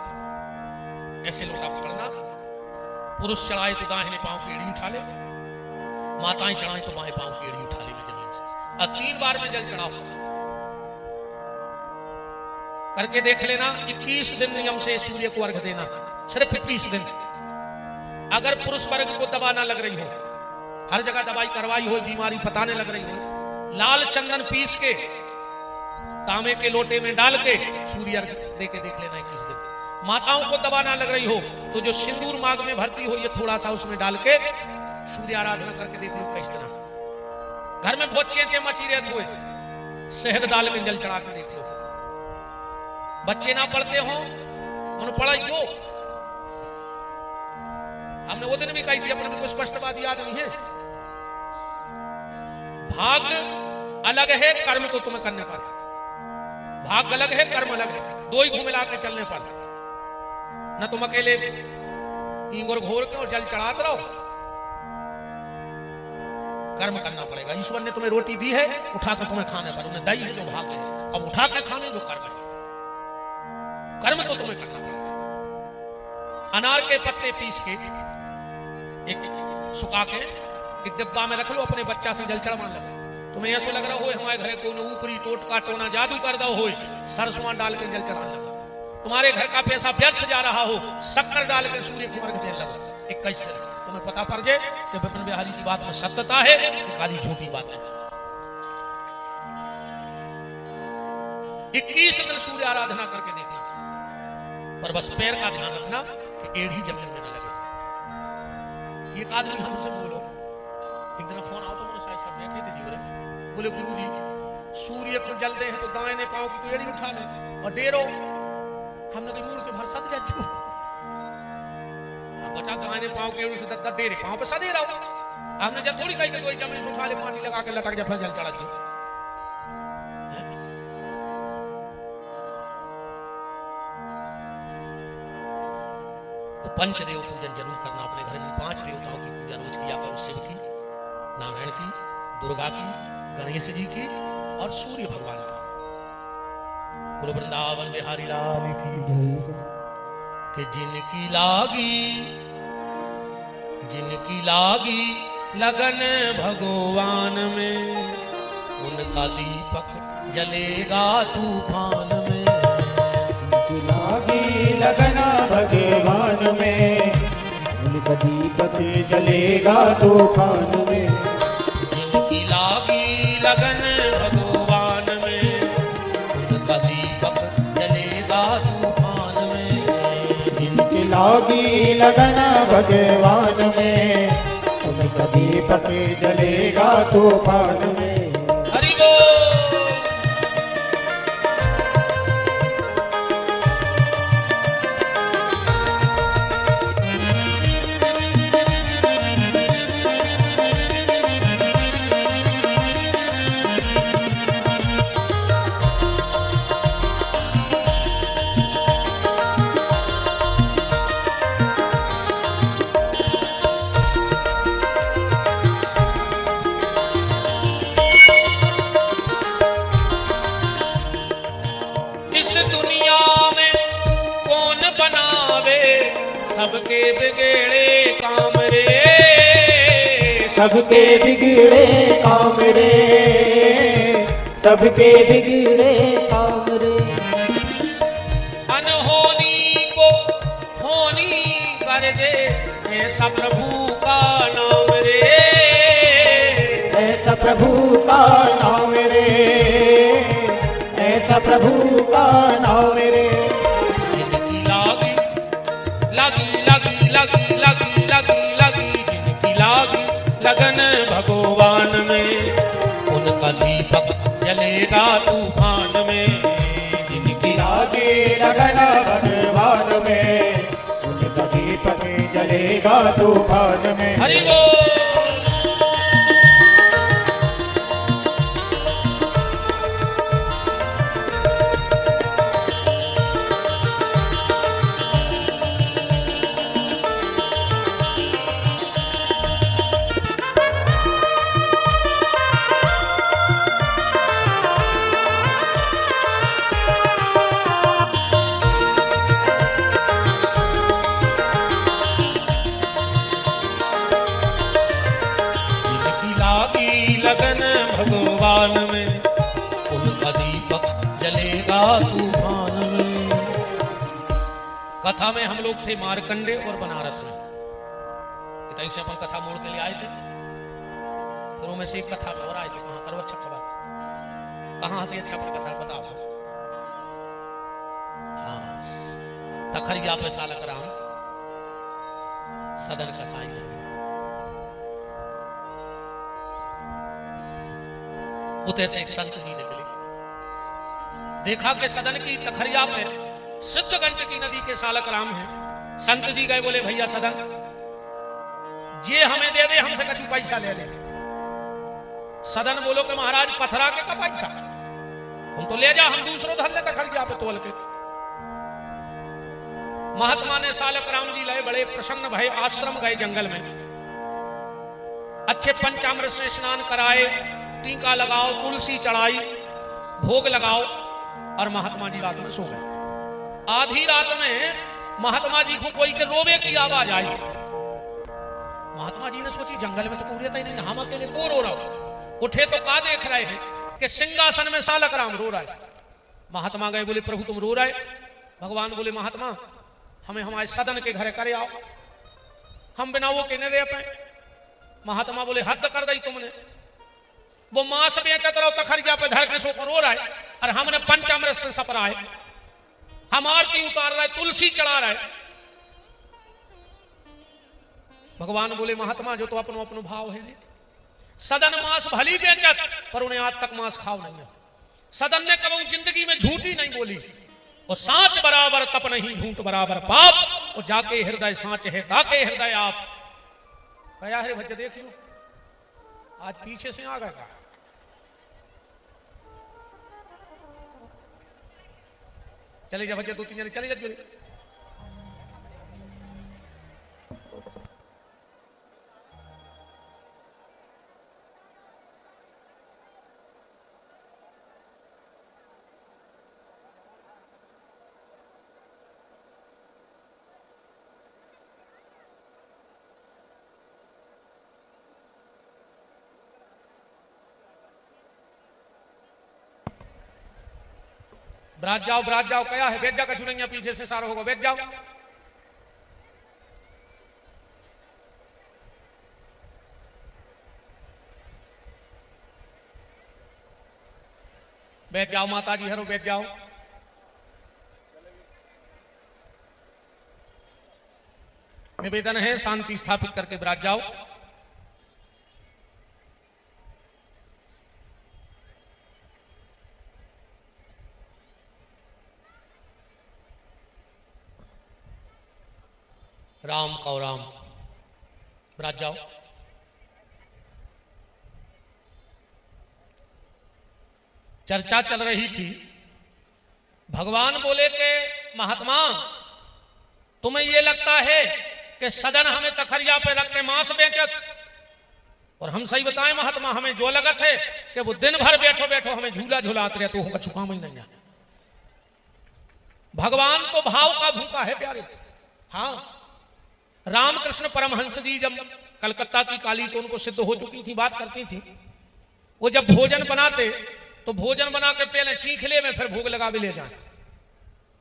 ऐसे लोटा पकड़ना। पुरुष चढ़ाए तो दाहिने पांव की एड़ी उठा ले, माताएं चढ़ाए तो बाएं पांव की एड़ी उठा ले जमीन से। अब 3 बार में जल चढ़ाओ करके देख लेना। 21 दिन नियम से सूर्य को अर्घ देना, सिर्फ 21 दिन। अगर पुरुष वर्ग को दवा ना लग रही हो, हर जगह दवाई करवाई हो, बीमारी पताने लग रही हो, लाल चंदन पीस के तांबे के लोटे में डाल के सूर्य अर्घ दे के देख लेना 21 दिन। माताओं को दवा ना लग रही हो तो जो सिंदूर मांग में भरती हो, ये थोड़ा सा उसमें डाल के सूर्य आराधना करके देख लो 21 दिन। घर में बहुत चेचे मची रहते हुए शहद डाल के जल चढ़ा के देख लो। बच्चे ना पढ़ते हो, उन्हें पढ़ाई क्यों? हमने वो दिन भी कही थी, अपने बिल्कुल स्पष्टवादी याद नहीं है। भाग अलग है, कर्म को तुम्हें करने पर। भाग अलग है, कर्म अलग है, 2 ही घूम मिला के चलने पर। न तुम अकेले इंगुर घोर के और जल चढ़ाते रहो, कर्म करना पड़ेगा। ईश्वर ने तुम्हें रोटी दी है, उठा के तुम्हें खाने पर। उन्हें दही है जो भाग है, अब उठा के खाने जो कर्म है। कर्म तो तुम्हें करना पड़ेगा। अनार के पत्ते पीस के एक सुखा के एक डिब्बा में रख लो, अपने बच्चा से जल चढ़वा लो। तुम्हें ऐसा लग रहा हो हमारे घरे को ऊपरी टोटका टोना जादू कर दो हो, सरसों डाल के जल चढ़ा लगा। तुम्हारे घर का पैसा व्यर्थ जा रहा हो, शक्कर डाल के सूर्य को अर्घ देने लगा 21 दिन। तुम्हें पता पड़ जाए कि विपिन बिहारी की बात में सत्यता है, खाली झूठी बात है। 21 दिन सूर्य आराधना करके देखना, पर बस पैर का ध्यान रखना कि एड़ी जमीन में न लगे। एक आदमी हमसे बोलो, एक दिन फोन आओ तो मेरे साथ सब बैठे थे जीवन, बोले गुरुजी सूर्य को जल दे हैं तो दाहिने पांव की तो एड़ी उठा ले और डेरो। हमने तो मूर्ति भर सद जा छू बचा दाहिने पांव की एड़ी से दद्दा डेरे पांव पे सदे रहो। हमने जब थोड़ी कही कि कोई जमीन से उठा ले, पानी लगा के लटक जा, फिर जल चढ़ा दे। पंचदेव पूजन जरूर करना अपने घर में। 5 देवताओं की पूजा रोज किया करो, शिव की, नारायण की, दुर्गा की, गणेश जी की और सूर्य भगवान की। बोलो वृंदावन बिहारी लाल की जय। कि जिनकी लागी लगन भगवान में, उनका दीपक जलेगा तूफान में।
जिनकी लागी लगन भगवान में, उनका दीपक जलेगा तूफान में।
जिनकी लागी लगन भगवान में, उनका दीपक जलेगा तूफान में।
जिनकी लागी लगन भगवान में, उनका दीपक जलेगा तूफान में।
हरि बोल। सबके बिगड़े काम रे,
सबके बिगड़े काम रे, सबके बिगड़े काम रे।
अनहोनी को होनी कर दे ऐसा प्रभु का नाम रे,
ऐसा प्रभु का नाम रे, ऐसा प्रभु का नाम रे।
जिनकी लागी लगी लगी लगी लगी लगी लगी, जिनकी लागी लगन भगवान में, उनका दीपक जलेगा तूफान में। जिनकी
लागी चलेगा तूफान में।
हरि बोल। लगन भगवान में उनका दीपक जलेगा तूफान में। कथा में हम लोग थे मारकंडे और बनारस में, इतनी से अपन कथा मोड़ के लिए आए थे। फिर में से एक कथा में और आए थे। कहाँ करो अच्छा बात, कहाँ आती अच्छा अपनी कथा बताओ। हाँ, तखरिया पे सालक राम सदन का साई उते से एक संत जी निकले, देखा कि सदन की तखरिया पे सिद्धगंज की नदी के सालक राम है। संत जी गए, बोले भैया सदन जे हमें दे दे, हमसे कछु पैसा ले ले। सदन बोलो कि महाराज पथरा के का पैसा, हम तो ले जा, हम दूसरों धर ले तखरिया पे तोल के। महात्मा ने सालक राम जी लाए, बड़े प्रसन्न भय, आश्रम गए जंगल में, अच्छे पंचामृत से स्नान कराए, टीका लगाओ, तुलसी चढ़ाई, भोग लगाओ, और महात्मा जी रात में सो गए। आधी रात में महात्मा जी को कोई के रोवे की आवाज आई। महात्मा जी ने सोची जंगल में तो कोई रहता ही नहीं, हम अकेले को रो रहा हूं। उठे तो का देख रहे हैं कि सिंहासन में सालक राम रो रहा है। महात्मा गए, बोले प्रभु तुम रो रहे। भगवान बोले महात्मा हमें हमारे सदन के घर करे आओ, हम बिना वो कहने रहे पे। महात्मा बोले हद कर दी तुमने, वो मांस बेचत रहो तखरिया पे धर के सो रो रहा है, और हमने पंचामृत से सपरा है, हम आरती उतार रहा है, तुलसी चढ़ा रहा है। भगवान बोले महात्मा जो तो अपनो अपनो भाव है, सदन मांस भली बेचत पर उन्हें आज तक मांस खाओ नहीं है। सदन ने कभी जिंदगी में झूठी नहीं बोली, और सांच बराबर तप नहीं, झूठ बराबर पाप, और जाके हृदय सांच है ताके हृदय आप। कया है भज्ज देखियो, आज पीछे से आ गया। चले जा भज्ज, दो तीन जने चले जा। ब्राज जाओ कया है, बेच जा कछु नहीं है, पीछे से सारा होगा, बेच जाओ। बैठ जाओ माता जी हरो, बैठ जाओ। निवेदन है शांति स्थापित करके ब्राज जाओ। राम कौ राम, ब्राज जाओ। चर्चा चल रही थी, भगवान बोले कि महात्मा तुम्हें यह लगता है कि सदन हमें तखरिया पे रख के मांस बेचत, और हम सही बताएं महात्मा हमें जो लगत है कि वो दिन भर बैठो बैठो हमें झूला झूलाते रहते हो, कछु काम ही नहीं है। भगवान तो भाव का भूखा है प्यारे। हाँ, रामकृष्ण परमहंस जी जब कलकत्ता की काली तो उनको सिद्ध हो चुकी थी, बात करती थी, वो जब भोजन बनाते तो भोजन बना के पहले चीख ले में फिर भोग लगा भी ले जाए।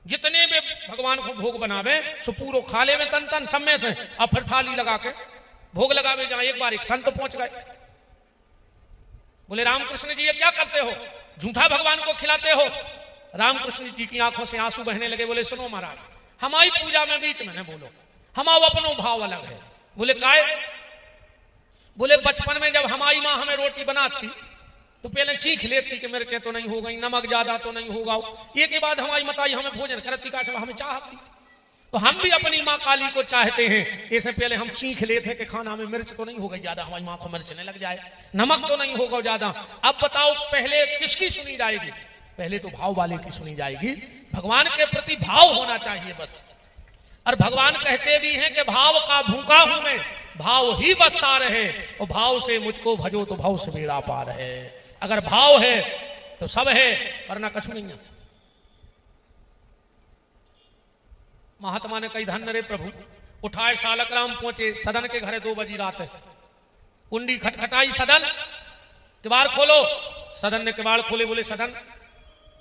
जितने भी भगवान को भोग बनावे सो पूरो खा ले में तन तन समय से, और फिर थाली लगा के भोग लगा भी जाए। एक बार एक संत पहुंच गए, बोले रामकृष्ण जी ये क्या करते हो, झूठा भगवान को खिलाते हो। रामकृष्ण जी की आंखों से आंसू बहने लगे। बोले सुनो महाराज, हमारी पूजा में बीच में न बोलो, हमारा अपनो भाव अलग है। बोले काय? बोले बचपन में जब हमारी माँ हमें रोटी बनाती तो पहले चीख लेती कि मिर्चें तो नहीं हो गई, नमक ज्यादा तो नहीं होगा। एक के बाद हमारी मताई हमें भोजन करती का सब हमें चाहती। तो हम भी अपनी माँ काली को चाहते हैं। इससे पहले हम चीख लेते कि खाना में मिर्च तो नहीं हो गई ज्यादा, हमारी माँ को मिर्च नहीं लग जाए, नमक तो नहीं होगा ज्यादा। अब बताओ पहले किसकी सुनी जाएगी? पहले तो भाव वाले की सुनी जाएगी। भगवान के प्रति भाव होना चाहिए बस। और भगवान कहते भी हैं कि भाव का भूखा हूं मैं, भाव ही बस सार है, और भाव से मुझको भजो तो भाव से बेड़ा पार है। अगर भाव है तो सब है, वरना कछु नहीं है। महात्मा ने कही धन्य रे प्रभु, उठाए सालक राम पहुंचे सदन के घरे 2 बजी रात है। कुंडी खटखटाई, सदन किवाड़ खोलो। सदन ने किवाड़ खोले, बोले सदन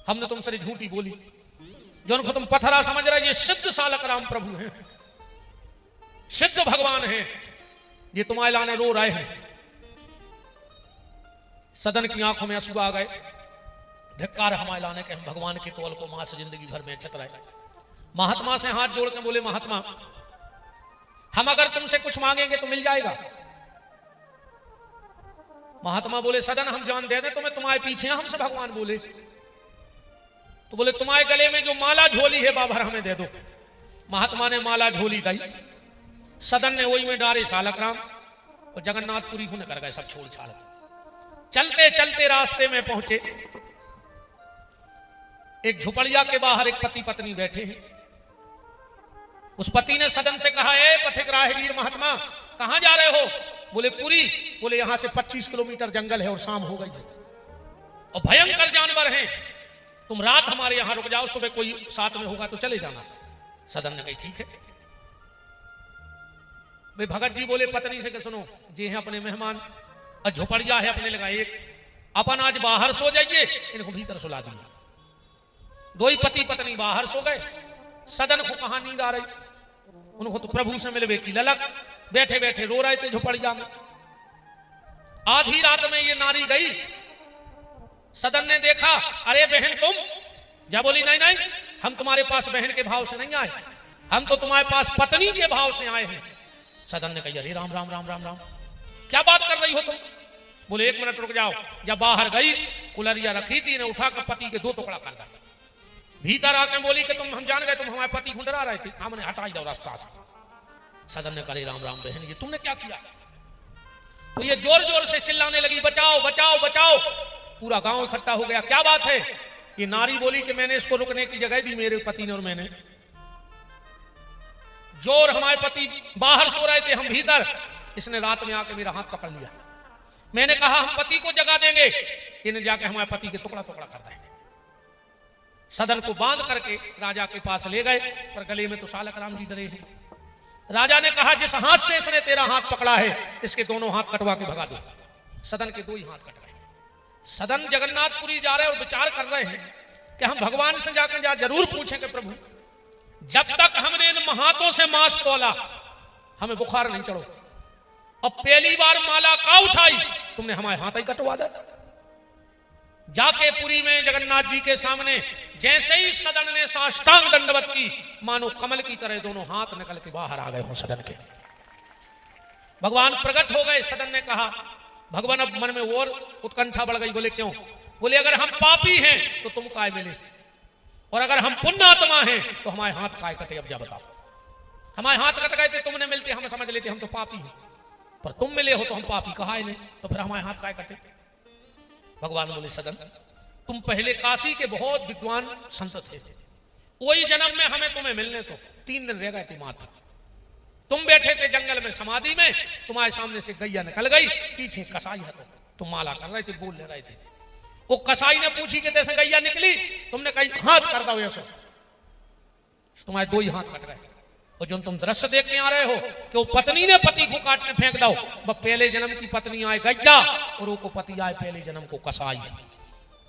हमने तुमसे झूठी बोली, जो उनको तुम पथरा समझ रहे, ये सिद्ध सालक राम प्रभु हैं, सिद्ध भगवान हैं, ये तुम्हारे लाने रो रहे हैं। सदन की आंखों में आंसू आ गए। धिक्कार हमारे लाने के हम भगवान के तौल को मां से जिंदगी भर में चत रहे। महात्मा से हाथ जोड़ के बोले महात्मा हम अगर तुमसे कुछ मांगेंगे तो मिल जाएगा? महात्मा बोले सदन हम जान दे दें तुम्हें, तुम्हारे पीछे हमसे भगवान बोले। तो बोले तुम्हारे गले में जो माला झोली है बाबर हमें दे दो। महात्मा ने माला झोली दी। सदन ने वही में डारे सालक राम और जगन्नाथपुरी होने कर गए सब छोड़ छाड़। चलते चलते रास्ते में पहुंचे, एक झुपड़िया के बाहर एक पति पत्नी बैठे हैं। उस पति ने सदन से कहा, ए पथिक राहगीर महात्मा कहां जा रहे हो? बोले पुरी। बोले यहां से 25 किलोमीटर जंगल है और शाम हो गई है और भयंकर जानवर हैं, तुम रात हमारे यहां रुक जाओ, सुबह कोई साथ में होगा तो चले जाना। सदन ने कही ठीक है। वे भगत जी बोले पत्नी से कि सुनो, जे हैं अपने मेहमान और झोपड़िया है अपने लगाए, एक अपन आज बाहर सो जाइए, इनको भीतर सुला दिया। 2 ही पति पत्नी बाहर सो गए। सदन को कहां नींद आ रही, उनको तो प्रभु से मिलवे की ललक, बैठे बैठे रो रहे थे झोपड़िया में। आधी रात में ये नारी गई। सदन ने देखा, अरे बहन तुम? जा बोली नहीं नहीं, हम तुम्हारे पास बहन के भाव से नहीं आए, हम तो तुम्हारे पास पत्नी के भाव से आए हैं। सदन ने कही अरे राम राम राम राम राम, क्या बात कर रही हो तुम? बोले 1 मिनट रुक जाओ। जब बाहर गई, कुलरिया रखी थी ने उठाकर पति के 2 टुकड़ा कर दिया। भीतर आके बोली कि तुम हम जान गए, तुम हमारे पति गुंडरा रहे थे, हमने हटा ही दो रास्ता से। सदन ने कहा राम राम बहन ये तुमने क्या किया? तो ये जोर जोर से चिल्लाने लगी बचाओ बचाओ बचाओ। पूरा गांव इकट्ठा हो गया, क्या बात है? ये नारी बोली कि मैंने इसको रुकने की जगह दी, मेरे पति ने और मैंने। जोर हमारे पति बाहर सो रहे थे, हम भीतर, इसने रात में आके मेरा हाथ पकड़ लिया। मैंने कहा हम पति को जगा देंगे, इन्हें जाके हमारे पति के टुकड़ा टुकड़ा कर देंगे। सदन को बांध करके राजा के पास ले गए, पर गले में तो सालक राम जी डरे हैं। राजा ने कहा जिस हाथ से इसने तेरा हाथ पकड़ा है, इसके दोनों हाथ कटवा के भगा दो। सदन के 2 ही हाथ कट गए। सदन जगन्नाथपुरी जा रहे और विचार कर रहे हैं कि हम भगवान से जाकर जरूर पूछेंगे प्रभु, जब तक हमने इन हाथों से मांस तोला हमें बुखार नहीं चढ़ो, और पहली बार माला का उठाई तुमने हमारे हाथ ही कटवा दिया। जाके पुरी में जगन्नाथ जी के सामने जैसे ही सदन ने साष्टांग दंडवत की, मानो कमल की तरह दोनों हाथ निकल के बाहर आ गए हो सदन के। भगवान प्रकट हो गए। सदन ने कहा भगवान, अब मन में और उत्कंठा बढ़ गई। बोले क्यों? बोले अगर हम पापी हैं तो तुम काय मिले, और अगर हम पुण्यात्मा हैं तो हमारे हाथ काय कटे? अब जा बताओ, हमारे हाथ कट गए थे, तुमने मिलते हम समझ लेते हम तो पापी हैं, पर तुम मिले हो तो हम पापी कहा ही नहीं, तो फिर हमारे हाथ काय कटे? भगवान बोले सदन, तुम पहले काशी के बहुत विद्वान संत थे, वही जन्म में हमें तुम्हें मिलने तो 3 दिन रह गए थे मात्र। तुम बैठे थे जंगल में समाधि में, तुम्हारे सामने से गैया निकल गई, पीछे कसाई है, तो तुम माला कर रहे थे, बोल ले रहे थे। वो कसाई ने पूछी कि जैसे गैया निकली, तुमने कही हाथ कर दो ऐसे, तुम्हारे 2 ही हाथ कट गए। और जो तुम दृश्य देखने आ रहे हो कि वो पत्नी ने पति को काटने फेंक दो, वह पहले जन्म की पत्नी आए गैया और वो को पति आए पहले जन्म को कसाई,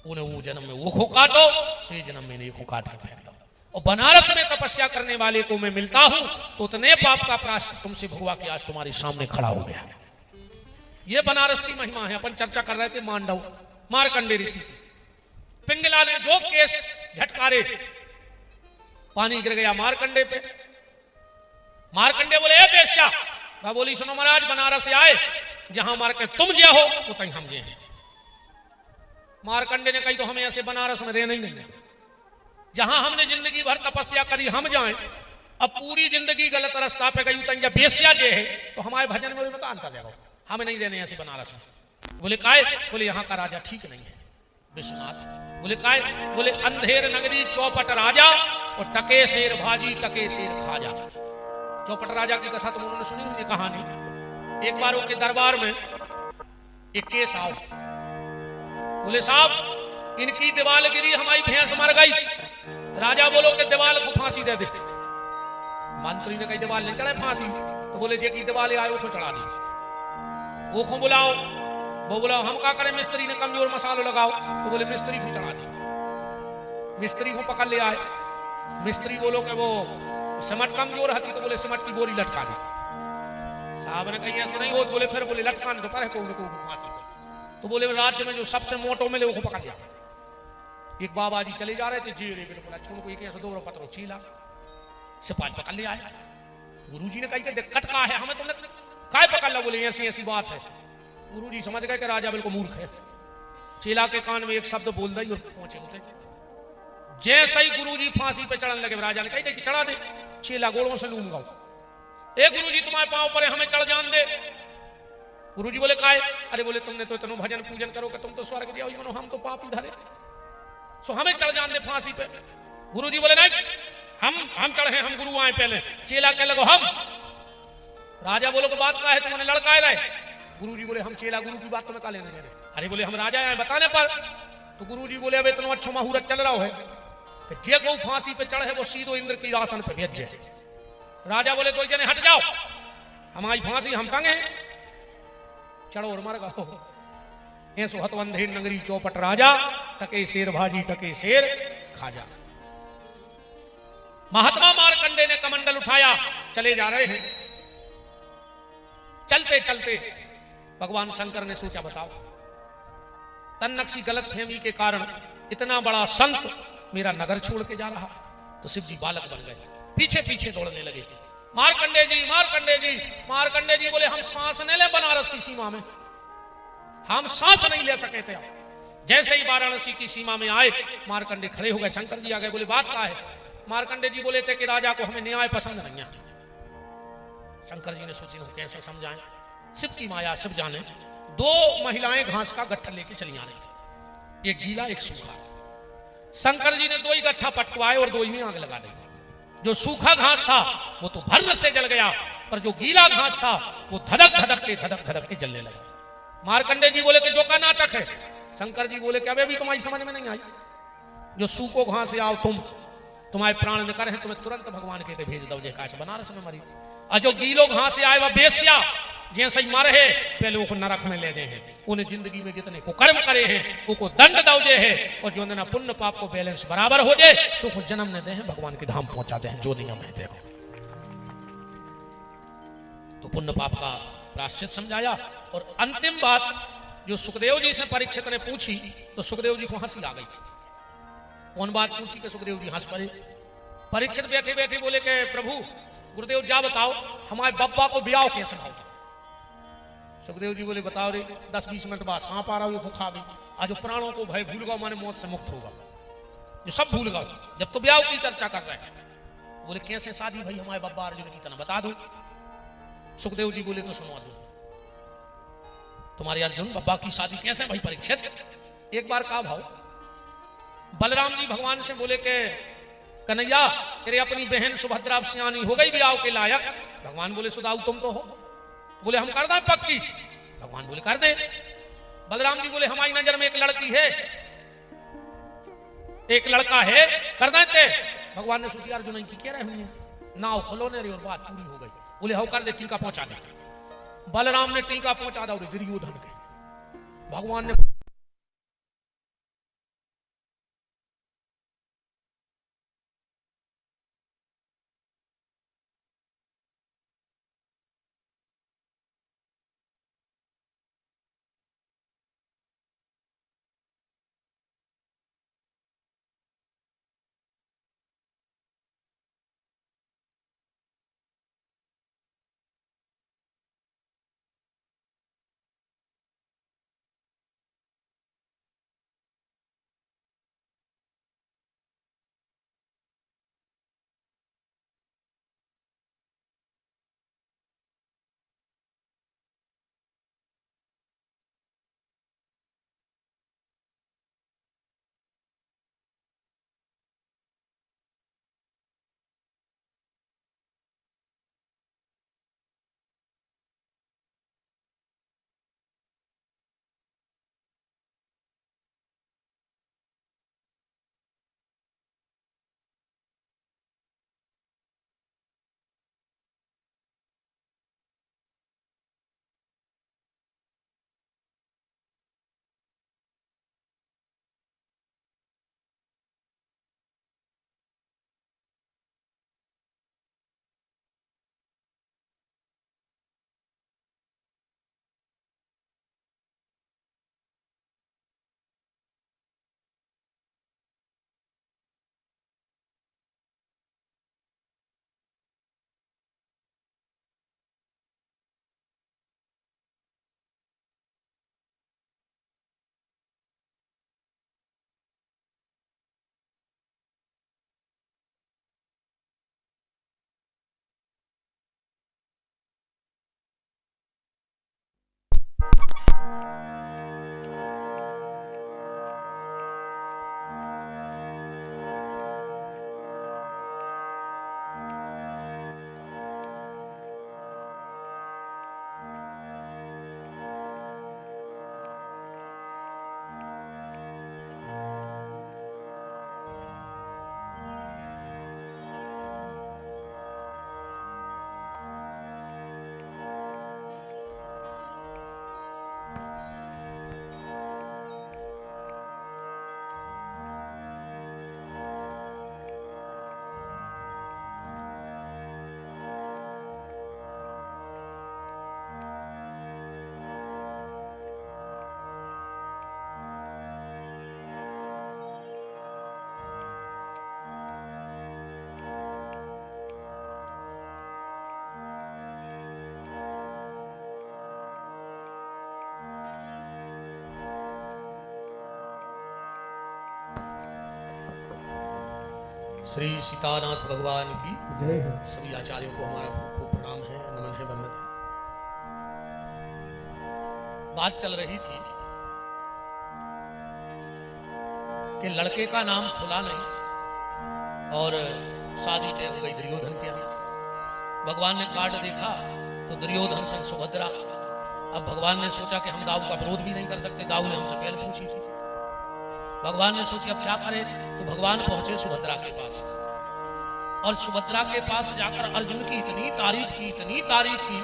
उन्हें वो जन्म में वो को काटो, से जन्म में को काट के फेंक दो। और बनारस में तपस्या करने वाले को मैं मिलता हूं तो उतने पाप का प्रायश्चित तुमसे भगवा के आज तुम्हारे सामने खड़ा हो गया। ये बनारस की महिमा है। अपन चर्चा कर रहे थे मांडव मार्कंडे ऋषि से। पिंगला ने जो केस झटकारे, पानी गिर गया मार्कंडे पे। मार्कंडे बोले ए बेश्या, वह बोली सुनो महाराज, बनारस से आए, जहां मार के तुम जे हो तो कहीं हम जे हैं। मार्कंडे ने कही तो हमें ऐसे बनारस में रहना ही नहीं है, जहां हमने जिंदगी भर तपस्या करी हम जाएं अब पूरी जिंदगी गलत रास्ता पे गई तंजा बेसिया जे है तो हमारे भजन में का अंतर देखो, हमें नहीं देने ऐसे बनारस में। बोले काय? बोले यहाँ का राजा ठीक नहीं है विश्वनाथ। बोले काय? बोले अंधेर नगरी चौपट राजा और टके शेर भाजी टके शेर खाजा। चौपट राजा की कथा तुम उन्होंने सुनी होगी कहानी। एक बार उनके दरबार में एक केस आओ, बोले साहब इनकी दीवाल गिरी, हमारी भैंस मर गई, राजा बोलो कि दीवाल को फांसी दे दे। मंत्री ने कही दीवाल नहीं चढ़े फांसी, तो बोले जे की दीवाल आए उसको चढ़ा दी। वो को बुलाओ, वो बोला हम क्या करें, मिस्त्री ने कमजोर मसालो लगाओ, तो बोले मिस्त्री को चढ़ा दी। मिस्त्री को पकड़ ले आए, मिस्त्री बोलो कि वो सिमट कमजोर हती, तो बोले सिमट की बोरी लटका दी। साहब ने कही ऐसा नहीं हो, बोले फिर बोले लटकाने तो करे को फांसी। तो बोले राज्य में जो सबसे मोटो मिले वो पकड़ लिया। एक बाबा जी चले जा रहे थे, जी रे बोला छोड़ को एक ऐसा दो पत्रों चीला सिपाही पकड़ लिया है। गुरुजी ने कही दिक्कत का है, हमें तुमने काय पकड़ ला? बोले ऐसी ऐसी बात है। गुरुजी समझ गए कि राजा बिल्कुल मूर्ख है। चेला के कान में एक शब्द बोल दी और पहुंचे उठे। जैसे ही गुरुजी फांसी पे चढ़ने लगे, राजा ने कही चढ़ा दे। चेला गोड़ों से लूम गाओ, ए गुरुजी तुम्हारे पांव पर हमें चढ़ जान दे। गुरुजी बोले काय? अरे बोले तुमने तो इतना भजन पूजन करो कि तुम तो स्वर्ग दिया, मनो हम तो पापी धरे, सो हमें चढ़ जान दे फांसी पे। गुरुजी बोले नहीं, हम चढ़े, हम गुरु आए पहले। चेला कह लगो हम। राजा बोलो कि बात का है, तुमने लड़काए रहे। गुरुजी बोले हम चेला गुरु की बात तुम्हें का लेने दे रहे। अरे बोले हम राजा आए बताने पर। तो गुरुजी बोले अब इतना अच्छा मुहूर्त चल रहा है कि जे को फांसी पे चढ़े वो सीधो इंद्र की आसन पे भेज जाए। राजा बोले कोई जने हट जाओ, हमारी फांसी हम कंगे चढ़ो और मर गो। ऐसो हतवंधेर नगरी चौपट राजा, टके शेर भाजी टके शेर खाजा। महात्मा मार्कंडे ने कमंडल उठाया, चले जा रहे हैं। चलते चलते भगवान शंकर ने सोचा बताओ तन्नक्सी गलत फहमी के कारण इतना बड़ा संत मेरा नगर छोड़ के जा रहा। तो शिव जी बालक बन गए, पीछे पीछे दौड़ने लगे। मार्कंडे जी, मार्कंडे जी, मार्कंडे जी। बोले हम सांस नहीं ले बनारस की सीमा में, हम सांस नहीं ले सके थे। जैसे ही वाराणसी की सीमा में आए, मार्कंडे खड़े हो गए। शंकर जी आ गए, बोले बात क्या है? मार्कंडे जी बोले थे कि राजा को हमें न्याय पसंद नहीं है। शंकर जी ने सोची कैसे समझाएं। शिव की माया शिव जाने। दो महिलाएं घास का गट्ठा लेके चली आ रही थी, एक गीला एक सूखा। शंकर जी ने दो ही गट्ठा पटवाए और दो ही में आग लगा दी। जो सूखा घास था वो तो भर्र से जल गया, पर जो गीला घास था वो धड़क धड़क के जलने लगा। मार्कंडे जी बोले कि जो का नाटक है। शंकर जी बोले कि अबे भी तुम्हारी समझ में नहीं आई। जो सूखो घास से आओ तुम्हारे प्राण न करे तुम्हें तुरंत भगवान कहते भेज दो जे बनारस में मरी। और जो गीलो घास से आए वह बेस्या जैसे ही मरे है पहले वो नरक में ले गए हैं। उन्हें जिंदगी में जितने को कर्म करे हैं वो दंड दौजे है, और जो ना पुण्य पाप को बैलेंस बराबर हो जाए सुख जन्म ने दे हैं, भगवान के धाम पहुंचाते हैं। जो नियम है देखो, तो पुण्य पाप का प्राश्चित समझाया। और अंतिम बात जो सुखदेव जी से परीक्षित ने पूछी तो सुखदेव जी को हंसी आ गई। कौन बात पूछी कि सुखदेव जी हंस पड़े। परीक्षित बैठे बैठे बोले कि प्रभु गुरुदेव जा बताओ हमारे बब्बा को ब्याह कैसे होगा। सुखदेव जी बोले बताओ रे 10-20 मिनट बाद सांप आ रहा हो खा भी, आज जो प्राणों को भय भूल गया माने मौत से मुक्त होगा, जो सब भूल गया जब तो ब्याह की चर्चा कर रहे हैं। बोले कैसे शादी भाई हमारे बब्बा अर्जुन की तरह बता दो। सुखदेव जी बोले तो सुनो अर्जुन, तुम्हारे अर्जुन बब्बा की शादी कैसे भाई परीक्षित। एक बार का भाव बलराम जी भगवान से बोले के कन्हैया तेरे अपनी बहन सुभद्रा सियानी हो गई ब्याह के लायक। भगवान बोले सुदाऊ तुम तो हो। बोले हम कर दें पक्की। भगवान बोले कर दे। बलराम जी बोले हमारी नजर में एक लड़की है एक लड़का है, कर देते। भगवान ने सोची अर्जुन की कह रहे होंगे, नाव खलोने रही और बात पूरी हो गई। बोले हो कर दे, टीका पहुंचा दे। बलराम ने टीका पहुंचा दा और दुर्योधन के भगवान ने श्री सीतानाथ भगवान की
जय हो।
सभी आचार्यों को हमारा खूब खूब प्रणाम है, नमन है, वंदन है। बात चल रही थी कि लड़के का नाम खुला नहीं और शादी तय हो गई दुर्योधन के यहाँ। भगवान ने कार्ड देखा तो दुर्योधन संग सुभद्रा। अब भगवान ने सोचा कि हम दाऊ का विरोध भी नहीं कर सकते, दाऊ ने हमसे पहले पूछी थी। भगवान ने सोचा अब क्या करें, तो भगवान पहुंचे सुभद्रा के पास और सुभद्रा के पास जाकर अर्जुन की इतनी तारीफ की, इतनी तारीफ की,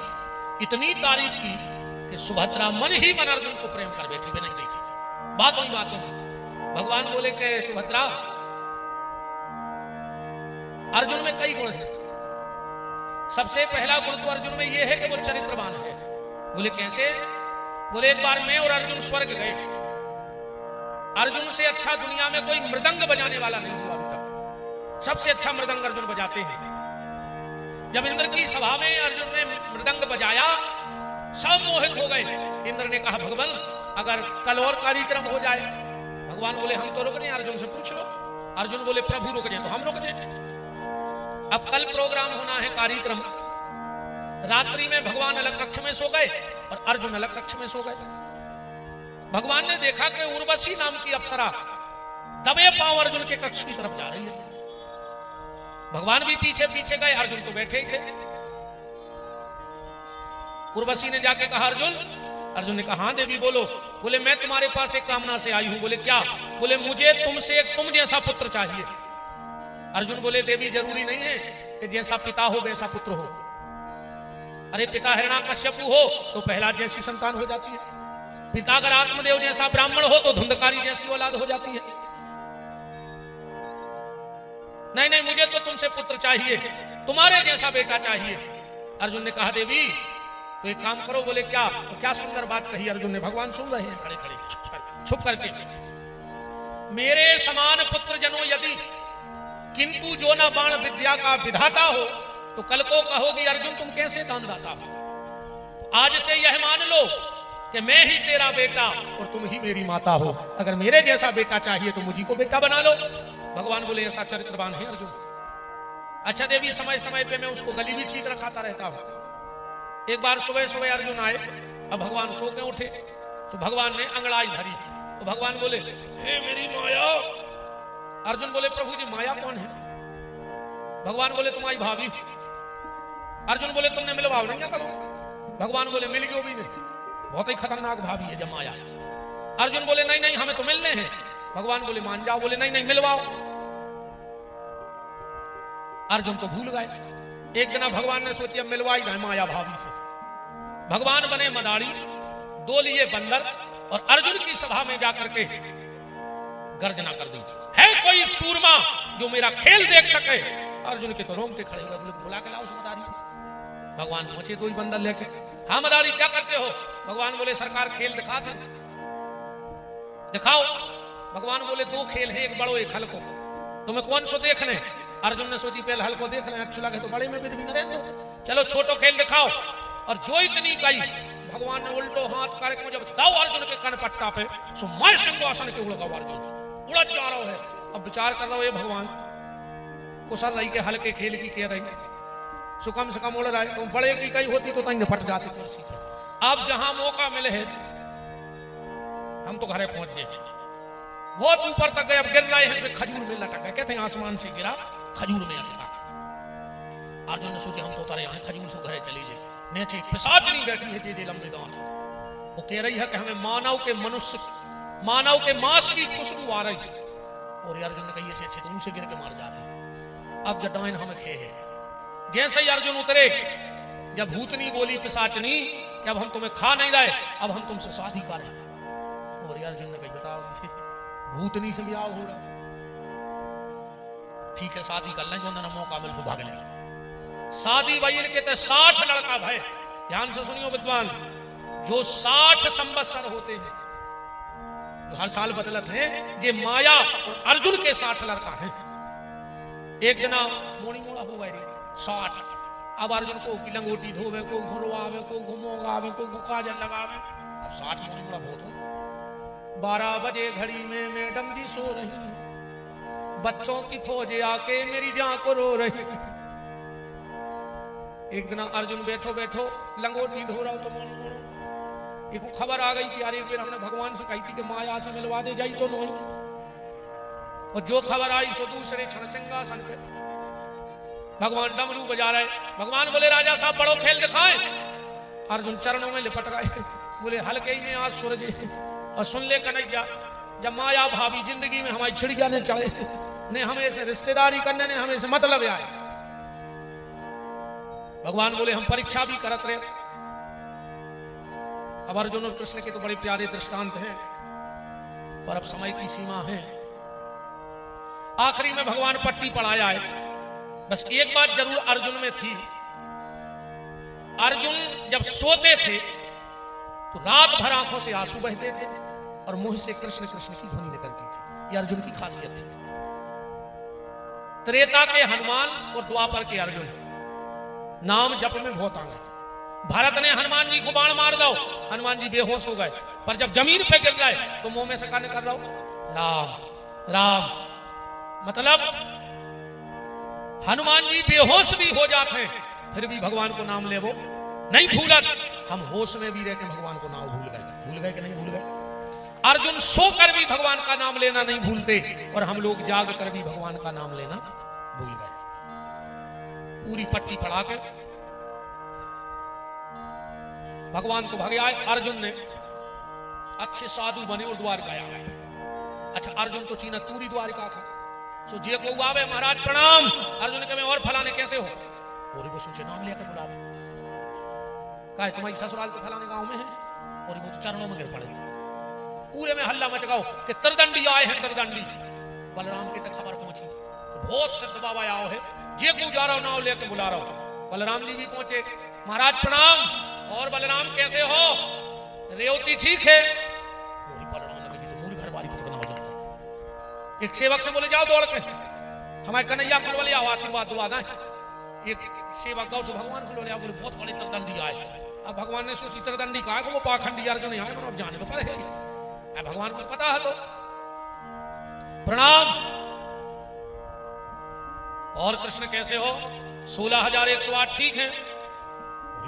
इतनी तारीफ की कि सुभद्रा मन ही मन अर्जुन को प्रेम कर बैठी, भी नहीं देखी। बातों ही बातों में भगवान बोले कि सुभद्रा, अर्जुन में कई गुण हैं। सबसे पहला गुण तो अर्जुन में यह है कि वो चरित्रवान है। बोले कैसे? बोले एक बार मैं और अर्जुन स्वर्ग गए। अर्जुन से अच्छा दुनिया में कोई मृदंग बजाने वाला नहीं हुआ अभी तक। सबसे अच्छा मृदंग अर्जुन बजाते हैं। जब इंद्र की सभा में अर्जुन ने मृदंग बजाया, सब मोहित हो गए। इंद्र ने कहा भगवान अगर कल और कार्यक्रम हो जाए। भगवान बोले हम तो रुक जाए, अर्जुन से पूछ लो। अर्जुन बोले प्रभु रुक जाए तो हम रुक जाए। अब कल प्रोग्राम होना है, कार्यक्रम। रात्रि में भगवान अलग कक्ष में सो गए और अर्जुन अलग कक्ष में सो गए। भगवान ने देखा कि उर्वशी नाम की अप्सरा दबे पांव अर्जुन के कक्ष की तरफ जा रही है। भगवान भी पीछे पीछे गए, अर्जुन तो बैठे ही थे। उर्वशी ने जाके कहा अर्जुन। अर्जुन ने कहा हाँ देवी बोलो। बोले मैं तुम्हारे पास एक कामना से आई हूं। बोले क्या? बोले मुझे तुमसे एक तुम जैसा पुत्र चाहिए। अर्जुन बोले देवी जरूरी नहीं है कि जैसा पिता हो वैसा पुत्र हो। अरे पिता हिरण्याकश्यपु हो तो प्रहलाद जैसी संतान हो जाती है। पिता अगर आत्मदेव जैसा ब्राह्मण हो तो धुंधकारी जैसी औलाद हो जाती है। नहीं नहीं मुझे तो तुमसे पुत्र चाहिए, तुम्हारे जैसा बेटा चाहिए। अर्जुन ने कहा देवी तो एक काम करो। बोले क्या? तो क्या सुंदर बात कही अर्जुन ने। भगवान सुन रहे हैं खड़े खड़े छुप करके। मेरे समान पुत्र जनो यदि किंतु जो न बाण विद्या का विधाता हो तो कल को कहोगी अर्जुन तुम कैसे दानदाता हो। आज से यह मान लो कि मैं ही तेरा बेटा और तुम ही मेरी माता हो। अगर मेरे जैसा बेटा चाहिए तो मुझी को बेटा बना लो। भगवान बोले ऐसा चरित्रवान है अर्जुन। अच्छा देवी समय समय पे मैं उसको गली भी ठीक रखाता रहता हूं। एक बार सुबह सुबह अर्जुन आए, अब भगवान सो के उठे तो भगवान ने अंगड़ाई धरी तो भगवान बोले हे मेरी माया। अर्जुन बोले प्रभु जी माया कौन है? भगवान बोले तुम्हारी भाभी। अर्जुन बोले तुमने मिलवाओ नहीं करो। भगवान बोले मिल गयो भी नहीं, बहुत ही खतरनाक भाभी है जब माया। अर्जुन बोले नहीं नहीं हमें तो मिलने हैं। भगवान बोले मान जाओ। बोले नहीं नहीं मिलवाओ। अर्जुन तो भूल गए। एक दिन भगवान ने सोची अब मिलवाई जाए माया भाभी से। भगवान बने मदारी, दो लिए बंदर और अर्जुन की सभा में जाकर के गर्जना कर दी है कोई सूरमा जो मेरा खेल देख सके। अर्जुन के तो रोंगटे खड़े हुए। बोले बुला के लाओ उस मदारी। भगवान पहुंचे तो ही बंदर लेके। हाँ मदारी क्या करते हो? भगवान बोले सरकार खेल दिखाते दिखाओ। भगवान बोले दो खेल है, एक बड़ो एक हल्को, तुम्हें कौन सो देखने? अर्जुन ने सोची पहले हल्को देख ले, अच्छा लगे तो बड़े में भी रहने दो। चलो छोटो खेल दिखाओ। और जो इतनी गई भगवान ने उल्टो हाथ करके जब दाव अर्जुन के कन पट्टा पे सो मैं सिंहासन के उड़ गया। अर्जुन उड़ा जा रहा है। अब विचार कर रहा हो ये भगवान कुशल रही के हल्के खेल की कह रही सुकम से कम उड़ रहा है। तो बड़े की कई होती तो तंग फट जाती कुर्सी से। अब जहां मौका मिले है हम तो घरे पहुंच गए, बहुत ऊपर तक गए, अब गिर रहे हैं, खजूर में लटक गए, कहते हैं आसमान से गिरा, खजूर में अटका। अर्जुन ने सोचे हम तो उतरे आए, खजूर से घरे चली जाए, नीचे एक पिशाचनी बैठी है, जे लंबे दांत, वो कह रही है कि हमें मानव के मांस की खुशबू आ रही है। और अर्जुन ने कही ऐसे तुम से गिर के मार जाते, अब जटाइन हमें खे है। जैसे ही अर्जुन उतरे, जब भूतनी बोली पिशाचनी कि अब हम तुम्हें खा नहीं रहे, अब हम तुमसे शादी करें। और अर्जुन ने कही बताओ भूतनी से ब्याह हो रहा, ठीक है शादी कर लें, जो ना मौका मिल तो भाग लें। शादी भाई इनके ते 60 लड़का भाई, ध्यान से सुनियो विद्वान, जो 60 संवत्सर होते हैं, तो हर साल बदलत है, जे माया और अर्जुन के 60 लड़का हैं। एक दिन मोड़ी मोड़ा हो गए 60, अब अर्जुन को की लंगोटी धोवे, को घुरवावे, को घुमोगावे, को काजल लगावे, अब 60 मोड़ी मोड़ा बहुत हो। 12 बजे घड़ी में मैडम जी सो रही, बच्चों की फौज आके मेरी जान को रो रही। एक दिन अर्जुन बैठो बैठो लंगोटी धो रहा हो तो मोड़ी मोड़ो, एक खबर आ गई कि यार एक बार हमने भगवान से कही थी कि माया से मिलवा दे जाई तो नहीं, और जो खबर आई सो दूसरे क्षण सिंहासन पे भगवान डमरू बजा रहे। भगवान बोले राजा साहब बड़ो खेल दिखाएं। अर्जुन चरणों में लिपट गए, बोले हल्के ही में आज सूरज, और सुन ले कन्हैया, जब माया भाभी जिंदगी में हमारी छिड़िया ने चढ़े ने, हमें से रिश्तेदारी करने ने हमें से मतलब आए। भगवान बोले हम परीक्षा भी करत रहे। अब अर्जुन और कृष्ण के तो बड़े प्यारे दृष्टांत हैं, पर अब समय की सीमा है। आखिरी में भगवान पट्टी पढ़ाया है। बस एक बात जरूर अर्जुन में थी, अर्जुन जब सोते थे तो रात भर आंखों से आंसू बहते थे और मुंह से कृष्ण कृष्ण की ध्वनि निकलती थी। यह अर्जुन की खासियत थी। त्रेता के हनुमान और द्वापर के अर्जुन नाम जप में बहुत आ गए। भरत ने हनुमान जी को बाण मार दो, हनुमान जी बेहोश हो गए, पर जब जमीन पे गिर गए तो मुंह में से कहने कर रहा हूं राम राम। मतलब हनुमान जी बेहोश भी हो जाते हैं, फिर भी भगवान को नाम ले वो नहीं भूलत। हम होश में भी रह के भगवान को नाम भूल गए कि नहीं भूल गए। अर्जुन सोकर भी भगवान का नाम लेना नहीं भूलते, और हम लोग जाग कर भी भगवान का नाम लेना भूल गए। पूरी पट्टी पढ़ा के भगवान को भग आए। अर्जुन ने अच्छे साधु बने और द्वारका आए। अच्छा अर्जुन तो चीना पूरी द्वारिका था, सो जे को आवे महाराज प्रणाम। अर्जुन के में और फलाने कैसे हो, और वो सोचे नाम लेकर बुलावे, कहे तुम्हारी ससुराल तो फलाने गांव में है, और वो तो चरणों में गिर पड़े। पूरे में हल्ला मच गया कि तरदंडी आए हैं, तरदंडी। बलराम के तक खबर पहुंची तो बहुत सिद्ध बाबा आओ है, जे को जा रहा हो नाम लेकर बुला रहा हो। बलराम जी भी पहुंचे, महाराज प्रणाम। और बलराम कैसे हो, रेवती ठीक है। बलराम ने तो पूरी घर बारी पकड़ना हो जाता। एक सेवक से बोले जाओ दौड़ के हमारे कन्हैया को ले आओ, आशीर्वाद दुआ दें। एक सेवक गाँव से भगवान को ले आओ, बोले बहुत बड़े तरदंडी आए। अब भगवान ने सोची तरदंडी कहा वो पाखंडी अर्जुन आए, अब जाने तो पड़े। भगवान को पता है तो प्रणाम। और कृष्ण कैसे हो, 16,108 ठीक है।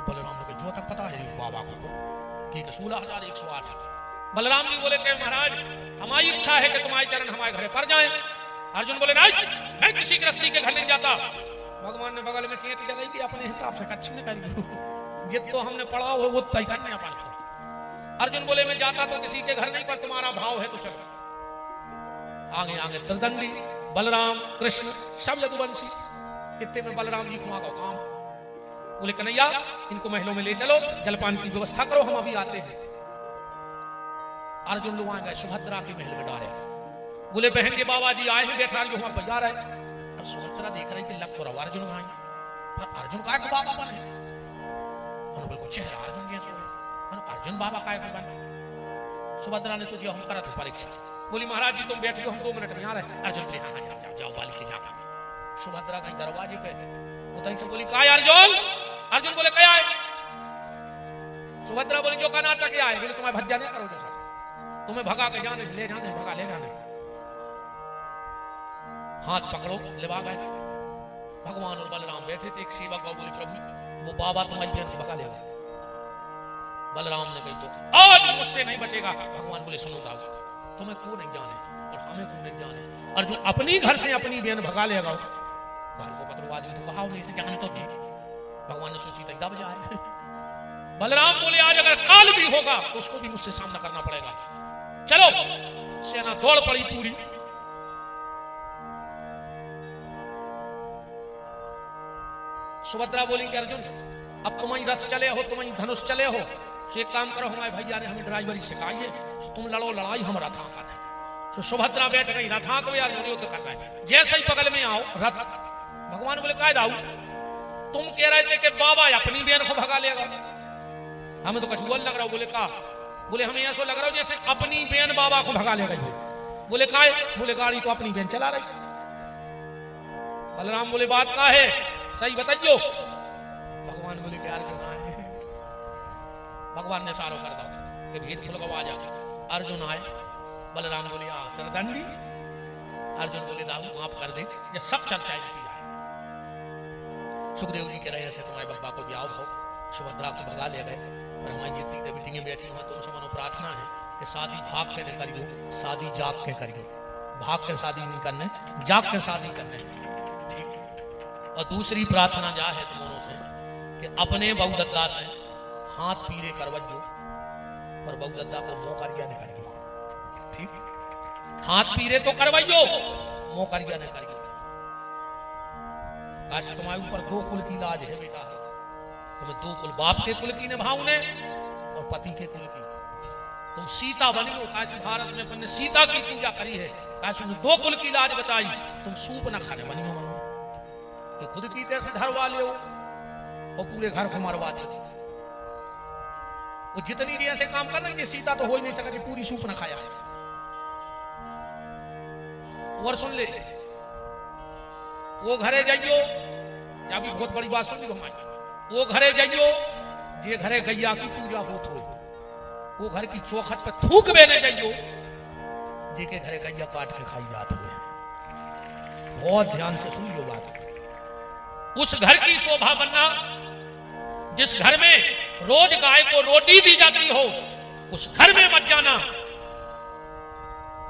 बलराम ने जो तक पता है बाबा को ठीक है 16,108। बलराम जी बोले कि महाराज हमारी इच्छा है कि तुम्हारे चरण हमारे घर पर जाएं। अर्जुन बोले नहीं, मैं किसी गृहस्थी के घर नहीं जाता। भगवान ने बगल में चेट लगाई कि अपने हिसाब से कच्छ में कर, ये तो हमने पढ़ा हुआ वो तय करने अपन। अर्जुन बोले मैं जाता तो किसी के घर नहीं, पर तुम्हारा भाव है तो चलो। आगे आगे तरदंडी बलराम कृष्ण सब यदुवंशी। इतने में बलराम जी को आ गया काम, बोले कन्हैया इनको महलों में ले चलो, जलपान की व्यवस्था करो, हम अभी आते हैं। अर्जुन लोग आ गए, सुभद्रा के महल में डाले। बोले बहन के बाबा जी आए हैं, बैठा जो हमारे तैयार है। अब सुभद्रा देख रही कि लग तो रहा अर्जुन भाई, पर अर्जुन का बाबा बने। बिल्कुल चेहरा अर्जुन जैसे, अर्जुन बाबा का बने। सुभद्रा ने सोची हम करा था परीक्षा। बोली महाराज जी तुम बैठ लो, हम 2 मिनट में आ रहे हैं। अर्जुन बोले हाँ जाओ जाओ जाओ बाली के जाओ। सुभद्रा कहीं दरवाजे पे उतनी से बोली काय अर्जुन। अर्जुन बोले क्या है। सुभद्रा बोली जो का नाटक आए, बोले तुम्हें भज्जा नहीं करो, जैसा तुम्हें भगा के जाने ले जाने, भगा ले जाने। हाथ पकड़ो लेवा गए। भगवान और बलराम बैठे थे। एक सेवक बोले प्रभु वो बाबा तुम्हारी बहन को भगा ले गए। बलराम ने कही तो आज मुझसे नहीं बचेगा। भगवान बोले सुनो दाऊ, तुम्हें क्यों नहीं जाने और हमें क्यों नहीं जाने, और जो अपनी घर से अपनी बहन भगा लेगा बाल को पकड़वा दी तो कहा नहीं से जान तो दे। भगवान ने सोची तक दब जाए। बलराम बोले आज अगर काल भी होगा तो उसको भी मुझसे सामना करना पड़ेगा। चलो, सेना दौड़ पड़ी पूरी। सुभद्रा बोली कि अर्जुन अब तुम्हारी रथ चले हो, तुम्हारी धनुष चले हो, तो एक काम करो, हमारे भैया ने हमें ड्राइवरी सिखाई है, तुम लड़ो लड़ाई, हम रथांकन है। तो सुभद्रा बैठ गई, रथांक में अर्जुन युद्ध करना है। जैसे ही बगल में आओ रथ, भगवान बोले काय दाऊ, तुम कह रहे थे कि बाबा अपनी बहन को भगा लेगा, हमें तो कुछ लग रहा हो। बोले का, बोले हमें ऐसा लग रहा हो जैसे अपनी बहन बाबा को भगा लेगा। बोले काय, बोले गाड़ी तो अपनी बहन चला रही। बलराम बोले बात का है, सही बताइयो। भगवान बोले प्यार क्यों आए, भगवान ने सारो कर दो कि भेद खुल गवा जा। अर्जुन आए, बलराम बोले आ दंडी। अर्जुन बोले दाऊ माफ कर दे, ये सब चर्चाएं की जाए। सुखदेव जी कह रहे हैं तुम्हारे बब्बा को ब्याह हो, सुभद्रा को भगा ले गए, और हमारी जितनी बेटियां बैठी हुई तुमसे मनो प्रार्थना है कि शादी भाग के करियो, शादी जाग के करियो। भाग के शादी नहीं करने, जाग के शादी करने। ठीक। और दूसरी प्रार्थना जा है तुम्हारों से कि अपने बहुदत्ता से हाथ पीरे करवजो, और बहुदत्ता को मुंह करिया न करियो। ठीक, हाथ पीरे तो करवाइयो, मुंह करिया न करियो। काश तुम्हारे ऊपर दो कुल की लाज है बेटा, तुम्हें दो कुल, बाप के कुल की निभाऊने और पति के कुल की। तुम सीता बनियो, काश भारत में अपन ने सीता की पूजा करी है, काश तुमने दो कुल की लाज बताई, तुम सूप न खाने बनियो कि खुद की तरह धरवा ले और पूरे घर को मरवा दे। वो जितनी देर से काम करना कि सीता तो हो ही नहीं सका कि पूरी सूप न खाया। और सुन ले, वो घरे जाइयो, या भी बहुत बड़ी बात सुन ली हमारी, वो घरे जाइयो जे घरे गैया की पूजा होत हो, वो घर की चौखट पे थूक बेने जाइयो जे के घरे गैया काट के खाई जात हुए। बहुत ध्यान से सुन लो बात। उस घर की शोभा बनना जिस घर में रोज गाय को रोटी दी जाती हो, उस घर में मत जाना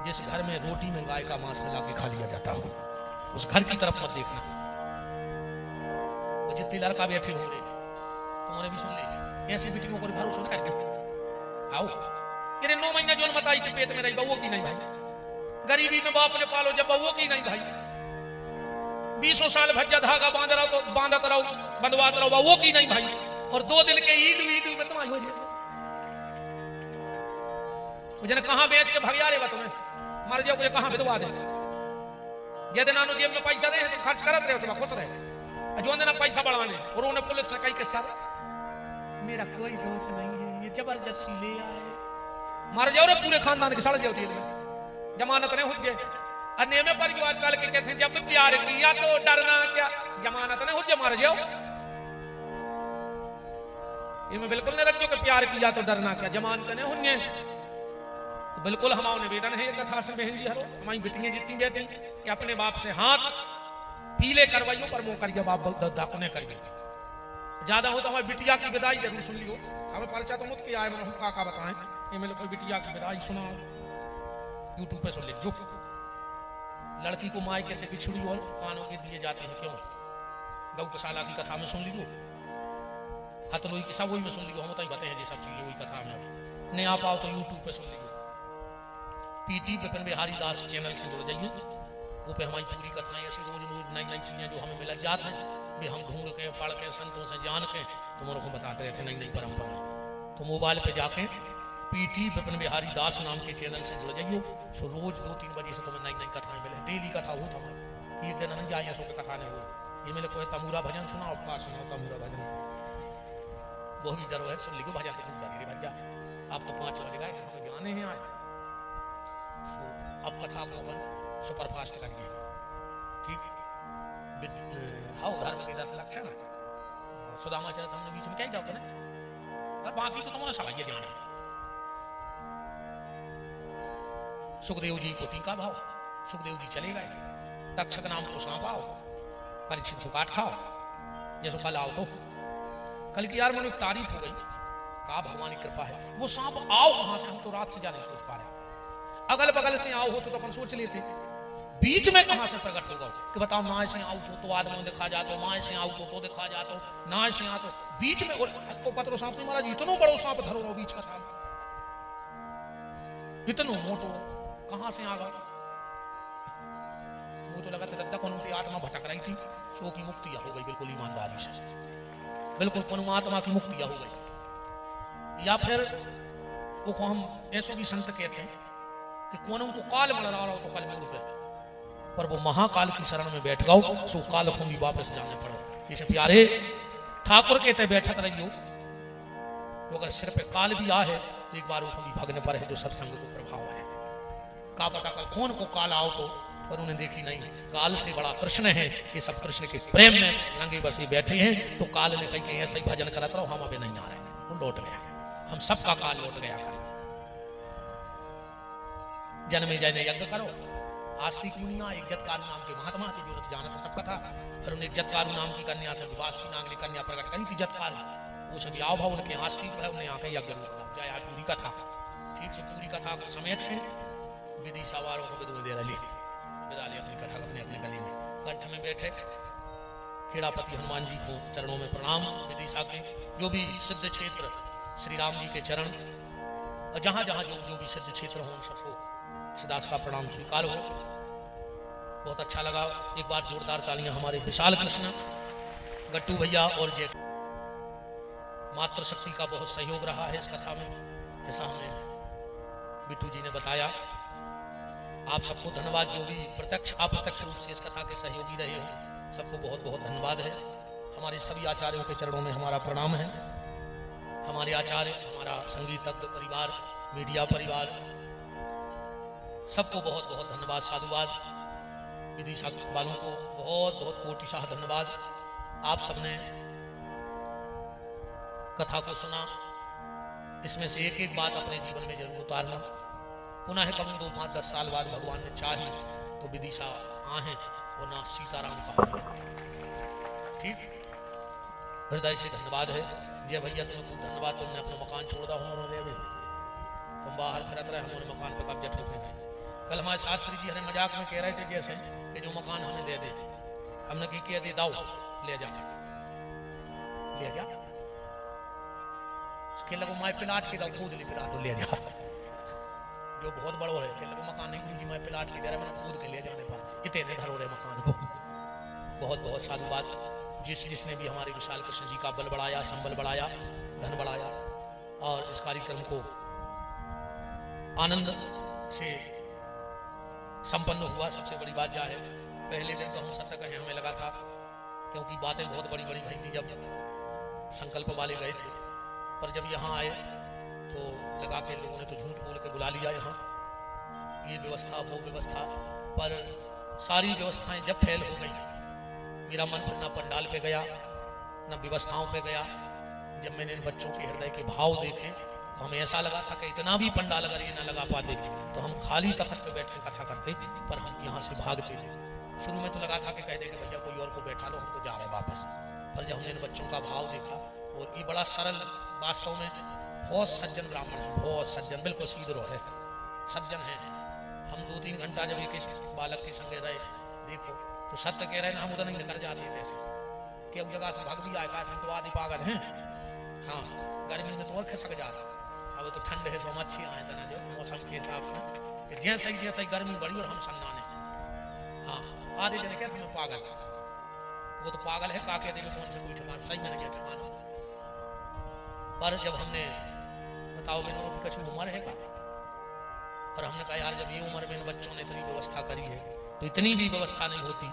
जिस घर में रोटी में गाय का मांस मिला के खा लिया जाता हो, उस घर की तरफ मत देखना। वो जितने लड़का बैठे होंगे तुम्हारे भी सुन ले, ऐसी बेटियों को भरोसा न करके आओ। तेरे 9 महीने जोन बताई कि पेट में रही बहू की नहीं भाई, गरीबी में बाप ने पालो जब बहू की नहीं भाई, 20 साल भज्जा धागा बांध रहा तो बांधत रहो, बंधवात रहो, बहू की नहीं भाई। और 2 दिन के ईद में तुम्हारी हो जाए, मुझे कहां बेच के भगिया रहेगा, तुम्हें मर जाओ, मुझे कहां विधवा दे। जे दिन जेब में पैसा दे तो खर्च करत रहे, उसमें खुश रहे। जो दिन पैसा बढ़ाने और उन्हें पुलिस से कही के सर मेरा कोई दोस्त नहीं है, ये जबरदस्ती ले आए, मर जाओ रे, पूरे खानदान के सड़ जाओ जेल में, जमानत नहीं हो जाए। अन्य में पर जो आजकल के कहते हैं जब प्यार किया तो डरना क्या, जमानत नहीं हो जाए, मर जाओ। इनमें बिल्कुल नहीं रखो कि प्यार किया तो डरना क्या, जमानत नहीं होंगे। तो बिल्कुल हमारा निवेदन है ये कथा से बहन जी, हरो हमारी बेटियां जितनी बैठी कि अपने बाप से हाथ पीले करवाइयो पर मुंह करिए, बाप दादा को नहीं करिए। ज्यादा हो तो हमारी बिटिया की विदाई जरूर सुन लियो। हमें परिचय तो मुझ के आए, हम का बताएं, ये मेरे कोई बिटिया की विदाई सुनाओ, यूट्यूब पे सुन ले। जो लड़की को माई कैसे बिछड़ी और कानों के दिए जाते हैं, क्यों? गौशाला की कथा में सुन लियो, हथलोई की सब वही में सुन लियो, हम तो बताए हैं ये सब चीजें वही कथा में। नहीं आ पाओ तो यूट्यूब पे सुन लियो, पीटी विपिन बिहारी दास चैनल से जुड़ जाइए, वो पे हमारी पूरी कथाएं ऐसी रोज रोज नई नई चीजें जो हमें मिल जाती हैं, भी हम ढूंढ के पढ़ के संतों से जान के तुम्हारे को बताते रहते नई नई परंपरा। तो मोबाइल पे जाके पीटी विपिन बिहारी दास नाम के चैनल से जुड़ जाइए, सो रोज 2-3 बजे से तुम्हें नई नई कथाएं मिले, डेली कथा हो तुम्हारी, एक दिन नहीं जाए सो कथा नहीं हो। ये मेरे को तमूरा भजन सुनाओ, का सुनाओ तमूरा भजन, वो भी डरो है, सुन लिखो भजन भज्जा। आप तो 5 बजे गए, हमें जाने हैं आज, अब कथा को अपन सुपरफास्ट करिए। ठीक, हाउ धर्म के 10 लक्षण, सुदामा चरित हमने बीच में क्या जाते ना, और बाकी तो तुम्हारा सवाल जाने। सुखदेव जी को टीका भाव, सुखदेव जी चले गए, तक्षक नाम को सौंपाओ, परीक्षित को काट खाओ, जैसे कल आओ तो कल की यार मैंने तारीफ हो गई, का भगवान की कृपा है। वो सांप आओ कहां से, हम तो रात से जा नहीं सोच पा रहे। अगल बगल से आओ हो तो अपन सोच लेते, बीच में कहां से प्रकट होगा कि बताओ, ना से आओ तो आदमी दिखा जातो, माए से आओ तो दिखा जातो, ना से आ तो बीच में। और तो पत्रो सांप नहीं महाराज, इतनो बड़ो सांप धरो रहो, बीच का सांप इतनो मोटो, कहां से आ गया? वो तो लगा था कौन उनकी आत्मा भटक रही थी, सो की मुक्ति हो गई, बिल्कुल ईमानदारी से, बिल्कुल कौन आत्मा की मुक्ति हो गई। या फिर वो को हम ऐसो भी संत कहते हैं कि कौन उनको काल मर रहा हो तो कल में उड़ गया, पर वो महाकाल की शरण में बैठ गओ, सो काल को भी वापस जाने पड़ो। जैसे प्यारे ठाकुर कहते बैठत रहियो, तो अगर सिर पे काल भी आ है तो एक बार वो भी भगने पर है, जो सत्संग को प्रभाव है। का पता कल कौन को काल आओ तो, पर उन्हें देखी नहीं। काल से बड़ा कृष्ण है, ये सब कृष्ण के प्रेम में रंगे बसे बैठे हैं। तो काल ने कहीं ऐसा ही भजन करत रहो, हम अभी नहीं आ रहे, वो लौट गया, हम सबका काल लौट गया। जन्मे जय यज्ञ करो, आस्तिक मुनिया इज्जतकारु नाम के महात्मा की जरूरत जानत सब कथा। फिर उन्हें इज्जतकारु नाम की कन्या से विवाह की नागरिक कन्या प्रकट करी थी इज्जतकारु, वो सभी आओ भाव उनके आस्तिक है, उन्हें आके यज्ञ जय आज पूरी कथा। ठीक से पूरी कथा को समेट के विदिशा वालों को विदुर दे रही, विदा ली अपनी कथा अपने अपने गली में, कंठ में बैठे खेड़ापति हनुमान जी को चरणों में प्रणाम। विदिशा के जो भी सिद्ध क्षेत्र श्री राम जी के चरण, और जहां जहां जो भी सिद्ध क्षेत्र हो, उन सबको सदास का प्रणाम स्वीकार हो। बहुत अच्छा लगा, एक बार जोरदार तालियां हमारे विशाल कृष्ण गट्टू भैया और जय। मातृ शक्ति का बहुत सहयोग रहा है इस कथा में, ऐसा हमें बिट्टू जी ने बताया। आप सबको धन्यवाद, जो भी प्रत्यक्ष अप्रत्यक्ष रूप से इस कथा के सहयोगी रहे हो, सबको बहुत बहुत धन्यवाद है। हमारे सभी आचार्यों के चरणों में हमारा प्रणाम है। हमारे आचार्य, हमारा संगीतज्ञ परिवार, मीडिया परिवार, सबको बहुत बहुत धन्यवाद, साधुवाद। विदिशा वालों को बहुत बहुत कोटिशाह धन्यवाद। आप सबने कथा को सुना, इसमें से एक एक बात अपने जीवन में जरूर उतारना। पुनः कभी 2, 5, 10 साल बाद भगवान ने चाही तो विदिशा आहे वो ना सीताराम का। ठीक, हृदय से धन्यवाद है। जय भैया तुम्हें खूब धन्यवाद, तुमने अपना मकान छोड़ दा हूँ, तुम बाहर फिरत रहे, हमारे मकान पर कब्जा ठोके थे। कल हमारे शास्त्री जी हमें मजाक में कह रहे थे जैसे कि जो मकान हमें दे दे, हमने की कह दे, दाओ ले जा, ले जा, उसके लगो माए पिलाट के दाओ, खुद ले पिलाट ले जा, जो बहुत बड़ो है, के लगो मकान नहीं जी, माए पिलाट के दे रहा, मैंने खुद के ले जाने पर इतने धरो रहे मकान को। बहुत बहुत साधुवाद। जिसने भी हमारे विशाल कृष्ण जी का बल बढ़ाया, संबल बढ़ाया, धन बढ़ाया, और इस कार्यक्रम को आनंद से संपन्न हुआ। सबसे बड़ी बात क्या है, पहले दिन तो हम सत्य कहे हमें लगा था, क्योंकि बातें बहुत बड़ी बड़ी भई थी जब संकल्प वाले गए थे, पर जब यहाँ आए तो लगा के लोगों ने तो झूठ बोल के बुला लिया यहाँ, ये व्यवस्था वो व्यवस्था, पर सारी व्यवस्थाएं जब फैल हो गई, मेरा मन फिर न पंडाल पे गया न व्यवस्थाओं पे गया। जब मैंने इन बच्चों के हृदय के भाव देखे तो हमें ऐसा लगा था कि इतना भी पंडाल अगर ये न लगा पाते तो हम खाली तख्त पे बैठ के कथा करते, पर हम यहाँ से भागते थे। शुरू में तो लगा था कि कह दे कि भैया कोई और को बैठा लो, हम तो जा रहे वापस, पर जब हमने इन बच्चों का भाव देखा, और ये बड़ा सरल, वास्तव में बहुत सज्जन ब्राह्मण है, बहुत सज्जन, बिल्कुल सीधे है, सज्जन है। हम 2-3 घंटा जब एक बालक के संगे रहे, देखो तो सत्य कह रहे हैं, हम उधर नहीं निकल जाते थे ऐसे कि अब जगह से भाग भी आएगा, संतवादी पागल हैं। हाँ, गर्मी में तो और खिसक जाता, अब तो ठंड है तो हम अच्छी आए थे ना, जो मौसम के हिसाब से जैसे ही गर्मी बढ़ी और हम सन्नाने। हाँ, आधे दिन कहते हैं पागल, वो तो पागल है, काके देवी कौन से कोई ठिकाना, सही में नहीं ठिकाना। पर जब हमने बताओ कि कछु उम्र है का, और हमने कहा यार जब ये उम्र में इन बच्चों ने इतनी व्यवस्था करी है, तो इतनी भी व्यवस्था नहीं होती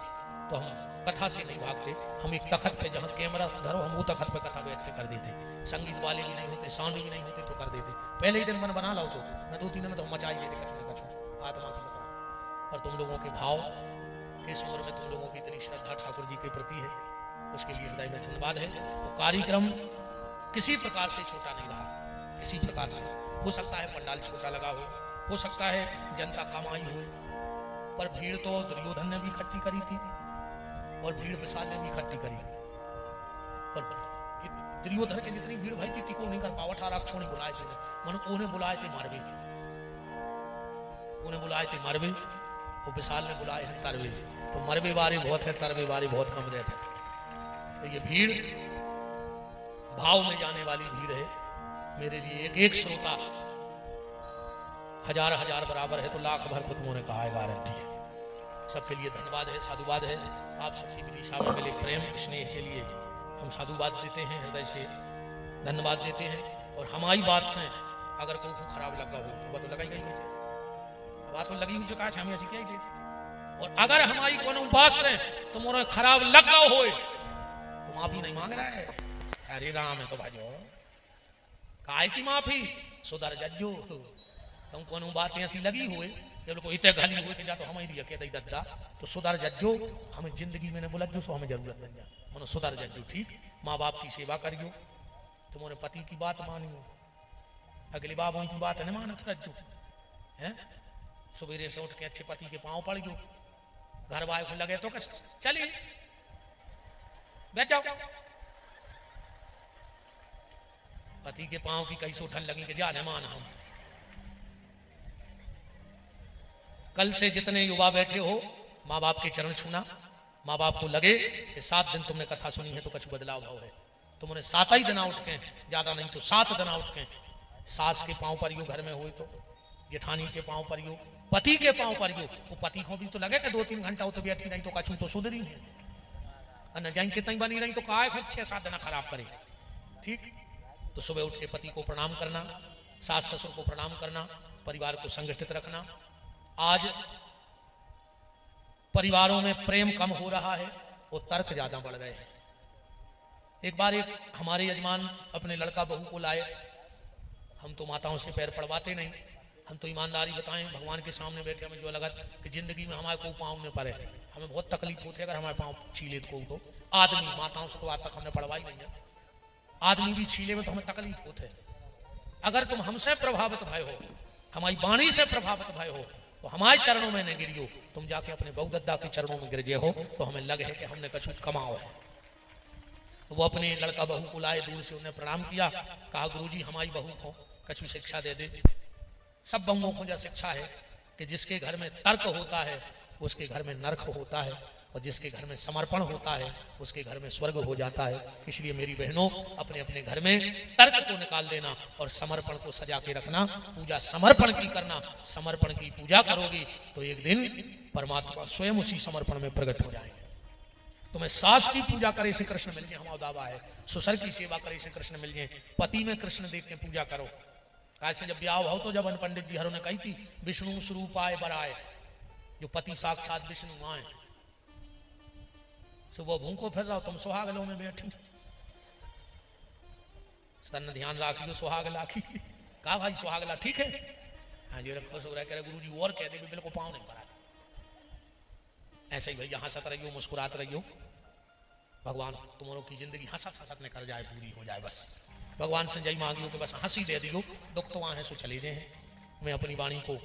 तो हम कथा से नहीं भागते। हम एक तखत पे जहाँ कैमरा धरो, हम वो तखत पे कथा बैठ के कर देते। संगीत वाले भी नहीं होते, साउंड भी नहीं होते, तो कर देते। पहले ही दिन मन बना लो तो न 2-3 दिन में तो हम मचा ही देते कछु न कछु आत्मा को बताओ। पर तुम लोगों के भाव, इस उम्र में तुम लोगों की इतनी श्रद्धा ठाकुर जी के प्रति है, उसके लिए हृदय में धन्यवाद है। तो कार्यक्रम किसी प्रकार से छोटा नहीं रहा, किसी प्रकार से। हो सकता है पंडाल छोटा लगा हो सकता है जनता कम आई हो, पर भीड़ तो दुर्योधन ने भी इकट्ठी करी थी और भीड़ विशाल ने भी इकट्ठी करी, पर दुर्योधन के जितनी भीड़ भाई थी को नहीं कर पावा 18 छोड़ी बुलाए थे मन उन्हें बुलाए थे मारवे उन्हें बुलाए थे मारवे और विशाल ने बुलाए हैं तरवे तो मरवे वारे बहुत है तरवे वारे बहुत कम रहते तो ये भीड़ भाव में जाने वाली भीड़ है मेरे लिए एक एक श्रोता हजार हजार बराबर है तो लाख भर को तुमने कहा है गारंटी है सबके लिए धन्यवाद है साधुवाद है आप सबकी दिशा में मिले प्रेम स्नेह के लिए हम साधुवाद देते हैं हृदय से धन्यवाद देते हैं और हमारी बात से अगर कोई को खराब लगा हो तो बात लगाई गई बात तो लगी हुई कहा हमें ऐसी क्या ही देते और अगर हमारी कोनो बात से तुम्हारा खराब लगा हो तो माफी नहीं मांग रहा है अरे राम है तो भाजो काय की माफी सुधर जज्जो तुम कोनो बात ऐसी लगी हुए जब को इतने घली हुए कि जा तो हमें दिया के दई दद्दा तो सुधर जज्जो हमें जिंदगी में बोला जो सो हमें जरूरत नहीं है मनो सुधर जज्जो ठीक माँ बाप की सेवा करियो तुम्हारे पति की बात मानियो अगले बाबों की बात नहीं मानत रज्जो है सवेरे से उठ के अच्छे पति के पांव पड़ गयो घर वाले को लगे तो चलिए बैठ जाओ पति के पांव की कैसे उठन लगी कि जा मान हम कल से जितने युवा बैठे हो माँ बाप के चरण छूना माँ बाप को लगे कि 7 दिन तुमने कथा सुनी है तो कुछ बदलाव भाव है तुमने 7 ही दिन उठ के ज्यादा नहीं तो 7 दिन उठ के सास के पांव पर यू घर में हुए तो जेठानी के पांव पर यू पति के पांव पर यू वो पति को भी तो लगे कि 2-3 घंटा हो तो बैठी नहीं तो कछू तो सुधरी है न जाइन कितनी बनी रही तो काय खुद 6-7 दिन खराब करे ठीक तो सुबह उठ के पति को प्रणाम करना सास ससुर को प्रणाम करना परिवार को संगठित रखना आज परिवारों में प्रेम कम हो रहा है और तर्क ज्यादा बढ़ रहे हैं एक बार एक हमारे यजमान अपने लड़का बहू को लाए हम तो माताओं से पैर पड़वाते नहीं हम तो ईमानदारी बताएं भगवान के सामने बैठे हमें जो लगा कि जिंदगी में हमारे को पाँव में पड़े हमें बहुत तकलीफ होती है अगर हमारे पाँव छीले तो आदमी माताओं से तो आज तक हमने पढ़वाई नहीं है आदमी भी छीले में तो हमें तकलीफ होते है अगर तुम हमसे प्रभावित भय हो हमारी वाणी से प्रभावित भय हो तो हमारे चरणों में न गिरियो तुम जाके अपने बहु दद्दा के चरणों में गिर हो तो हमें लगे है कि हमने कछु कमाओ है वो अपने लड़का बहू को लाए दूर से उन्हें प्रणाम किया कहा गुरुजी हमारी बहू को कछु शिक्षा दे दे सब बहुओं को यह शिक्षा है कि जिसके घर में तर्क होता है उसके घर में नरक होता है और जिसके घर में समर्पण होता है उसके घर में स्वर्ग हो जाता है इसलिए मेरी बहनों अपने अपने घर में तर्क को निकाल देना और समर्पण को सजा के रखना पूजा समर्पण की करना समर्पण की पूजा करोगी तो एक दिन परमात्मा स्वयं उसी समर्पण में प्रकट हो जाएंगे तुम्हें सास की पूजा करे से कृष्ण मिल जाए हमारा दावा है ससुर की सेवा करे से कृष्ण मिल जाए पति में कृष्ण देख के पूजा करो कैसे जब ब्याह हो तो जब पंडित जी हरों ने कही थी विष्णु स्वरूप आए बराए जो पति साक्षात विष्णु आए सुबह भूखो फिर रहा तुम सुहागलों में बैठी स्तन ध्यान राखियो सुहाग लाखी कहा भाई सुहागला ठीक है हाँ जी खुश हो रहा है गुरु जी और कह दे बिल्कुल पाँव नहीं पड़ा ऐसे ही भैया हंसत रहियो मुस्कुरात रहियो भगवान तुम्हारों की जिंदगी हंसत हंसत में कर जाए पूरी हो जाए बस भगवान से जय मांगियो कि बस हंसी दे दियो दुख तो वहां है सो चले गए हैं मैं अपनी वाणी को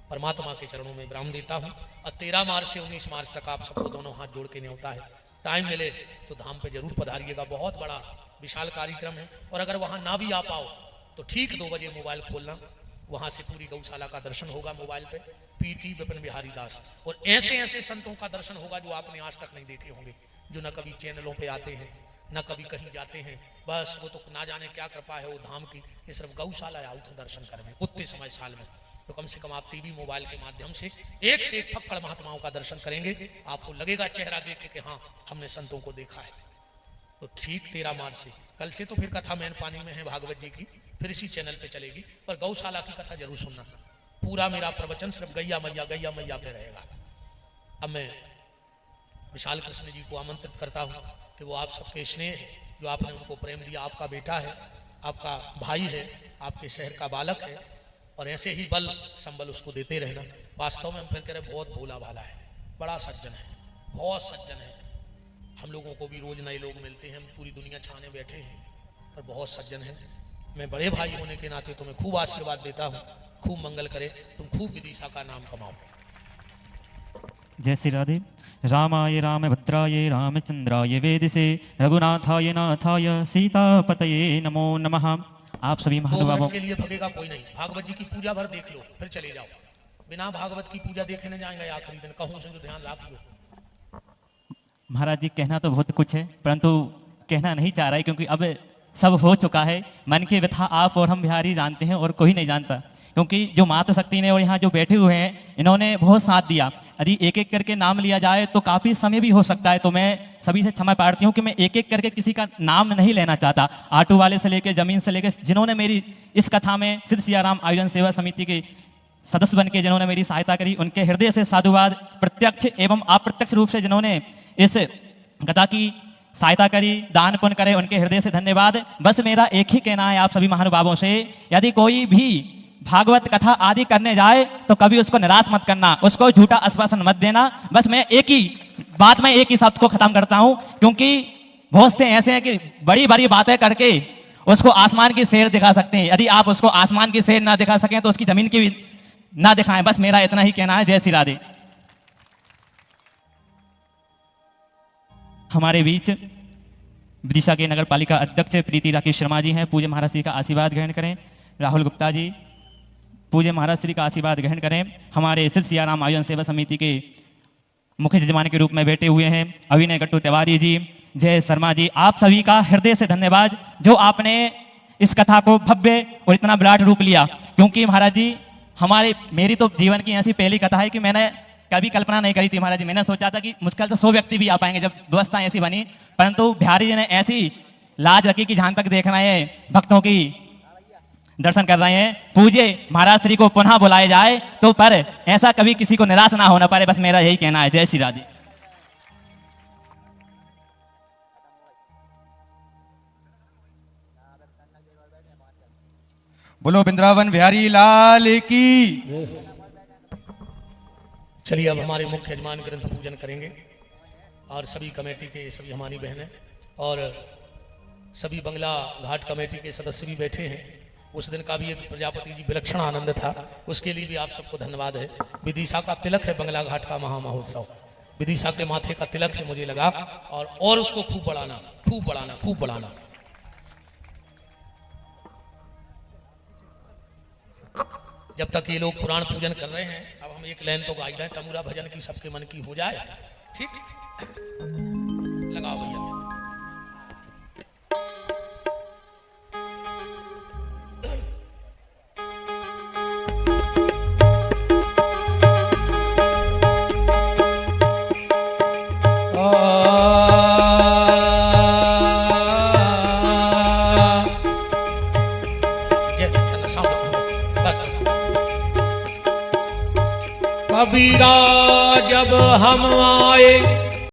परमात्मा के चरणों में विराम देता हूँ और 13 मार्च से 19 मार्च तक आप सबको दोनों हाथ जोड़ के न्योता है टाइम मिले तो धाम पे जरूर पधारिएगा बहुत बड़ा विशाल कार्यक्रम है और अगर वहां ना भी आ पाओ तो ठीक 2 बजे मोबाइल खोलना वहां से पूरी गौशाला का दर्शन होगा मोबाइल पे पीटी विपिन बिहारी दास और ऐसे ऐसे संतों का दर्शन होगा जो आपने आज तक नहीं देखे होंगे जो न कभी चैनलों पे आते हैं न कभी कहीं जाते हैं बस वो तो ना जाने क्या कृपा है वो धाम की ये सिर्फ गौशाला आउट दर्शन करने उतने समय साल में तो कम से कम आप टीवी मोबाइल के माध्यम से एक फक्कड़ महात्माओं का दर्शन करेंगे आपको लगेगा चेहरा देख के कि हाँ हमने संतों को देखा है तो ठीक 13 मार्च से कल से तो फिर कथा मैन पानी में है भागवत जी की फिर इसी चैनल पे चलेगी पर गौशाला की कथा जरूर सुनना पूरा मेरा प्रवचन सिर्फ गैया मैया पे रहेगा अब मैं विशाल कृष्ण जी को आमंत्रित करता हूँ कि वो आप सबके स्नेह जो आपने उनको प्रेम दिया आपका बेटा है आपका भाई है आपके शहर का बालक है और ऐसे ही बल संबल उसको देते रहना वास्तव में हम फिर कह रहे बहुत भोला भाला है बड़ा सज्जन है बहुत सज्जन है हम लोगों को भी रोज नए लोग मिलते हैं हम पूरी दुनिया छाने बैठे हैं पर बहुत सज्जन है मैं बड़े भाई होने के नाते तुम्हें खूब आशीर्वाद देता हूँ खूब मंगल करे तुम खूब विदिशा का नाम कमाओ
जय श्री राधे। रामाय रामभद्राय रामचंद्राय वेदिसे रघुनाथाय नाथाय सीतापतये नमो नमः। आप सभी
2
महानुभावों
मिनट के लिए भगेगा कोई नहीं। भागवत जी की पूजा भर देख लो फिर चले जाओ। बिना भागवत की पूजा देखे न जाएंगे आखिरी दिन। कहूँ से जो ध्यान रख लो।
महाराज जी कहना तो बहुत कुछ है परंतु कहना नहीं चाह रहा है क्योंकि अब सब हो चुका है। मन की व्यथा आप और हम बिहारी जानते हैं और कोई नहीं जानता क्योंकि जो माता शक्ति ने और यहाँ जो बैठे हुए हैं इन्होंने बहुत साथ दिया। यदि एक एक करके नाम लिया जाए तो काफ़ी समय भी हो सकता है, तो मैं सभी से क्षमा प्रार्थी हूँ कि मैं एक एक करके किसी का नाम नहीं लेना चाहता। ऑटो वाले से लेकर जमीन से लेकर जिन्होंने मेरी इस कथा में सिद्ध सियाराम आयोजन सेवा समिति के सदस्य बन के जिन्होंने मेरी सहायता करी उनके हृदय से साधुवाद। प्रत्यक्ष एवं अप्रत्यक्ष रूप से जिन्होंने इस कथा की सहायता करी, दान पुण्य करे, उनके हृदय से धन्यवाद। बस मेरा एक ही कहना है आप सभी महानुभावों से, यदि कोई भी भागवत कथा आदि करने जाए तो कभी उसको निराश मत करना, उसको झूठा आश्वासन मत देना। बस मैं एक ही बात में एक ही शब्द को खत्म करता हूं क्योंकि बहुत से ऐसे हैं कि बड़ी बड़ी बातें करके उसको आसमान की सैर दिखा सकते हैं। यदि आप उसको आसमान की सैर ना दिखा सकें तो उसकी जमीन की भी ना दिखाएं। बस मेरा इतना ही कहना है। जय श्री राधे। हमारे बीच विदिशा के नगर पालिका अध्यक्ष प्रीति राकेश शर्मा जी हैं। पूज्य महाराज श्री का आशीर्वाद ग्रहण करें। राहुल गुप्ता जी पूज्य महाराज श्री का आशीर्वाद ग्रहण करें। हमारे सिद्ध सियाराम आयोजन सेवा समिति के मुख्य यजमान के रूप में बैठे हुए हैं अभिनय गट्टू तिवारी जी, जय शर्मा जी। आप सभी का हृदय से धन्यवाद जो आपने इस कथा को भव्य और इतना विराट रूप लिया। क्योंकि महाराज जी मेरी तो जीवन की ऐसी पहली कथा है कि मैंने कभी कल्पना नहीं करी थी महाराज जी। मैंने सोचा था कि मुश्किल से 100 व्यक्ति भी आ पाएंगे जब व्यवस्था ऐसी बनी, परंतु बिहारी जी ने ऐसी लाज रखी कि जहां तक देख रहे हैं भक्तों की दर्शन कर रहे हैं। पूज्य महाराज श्री को पुनः बुलाए जाए तो पर ऐसा कभी किसी को निराश ना होना पाए, बस मेरा यही कहना है। जय श्री राधे।
बोलो वृंदावन बिहारी लाल की।
चलिए अब हमारे मुख्य यजमान ग्रंथ पूजन करेंगे और सभी कमेटी के सभी हमारी बहनें और सभी बंगला घाट कमेटी के सदस्य भी बैठे हैं। उस दिन का भी एक प्रजापति जी विलक्षण आनंद था, उसके लिए भी आप सबको धन्यवाद है। विदिशा का तिलक है बंगला घाट का महामहोत्सव, विदिशा के माथे का तिलक है मुझे लगा, और उसको खूब बढ़ाना, खूब बढ़ाना, खूब बढ़ाना। जब तक ये लोग पुराण पूजन कर रहे हैं अब हम एक लाइन तो गा दें, तमुरा भजन की सबके मन की हो जाए। ठीक, लगाओ भैया। कबीरा जब हम आए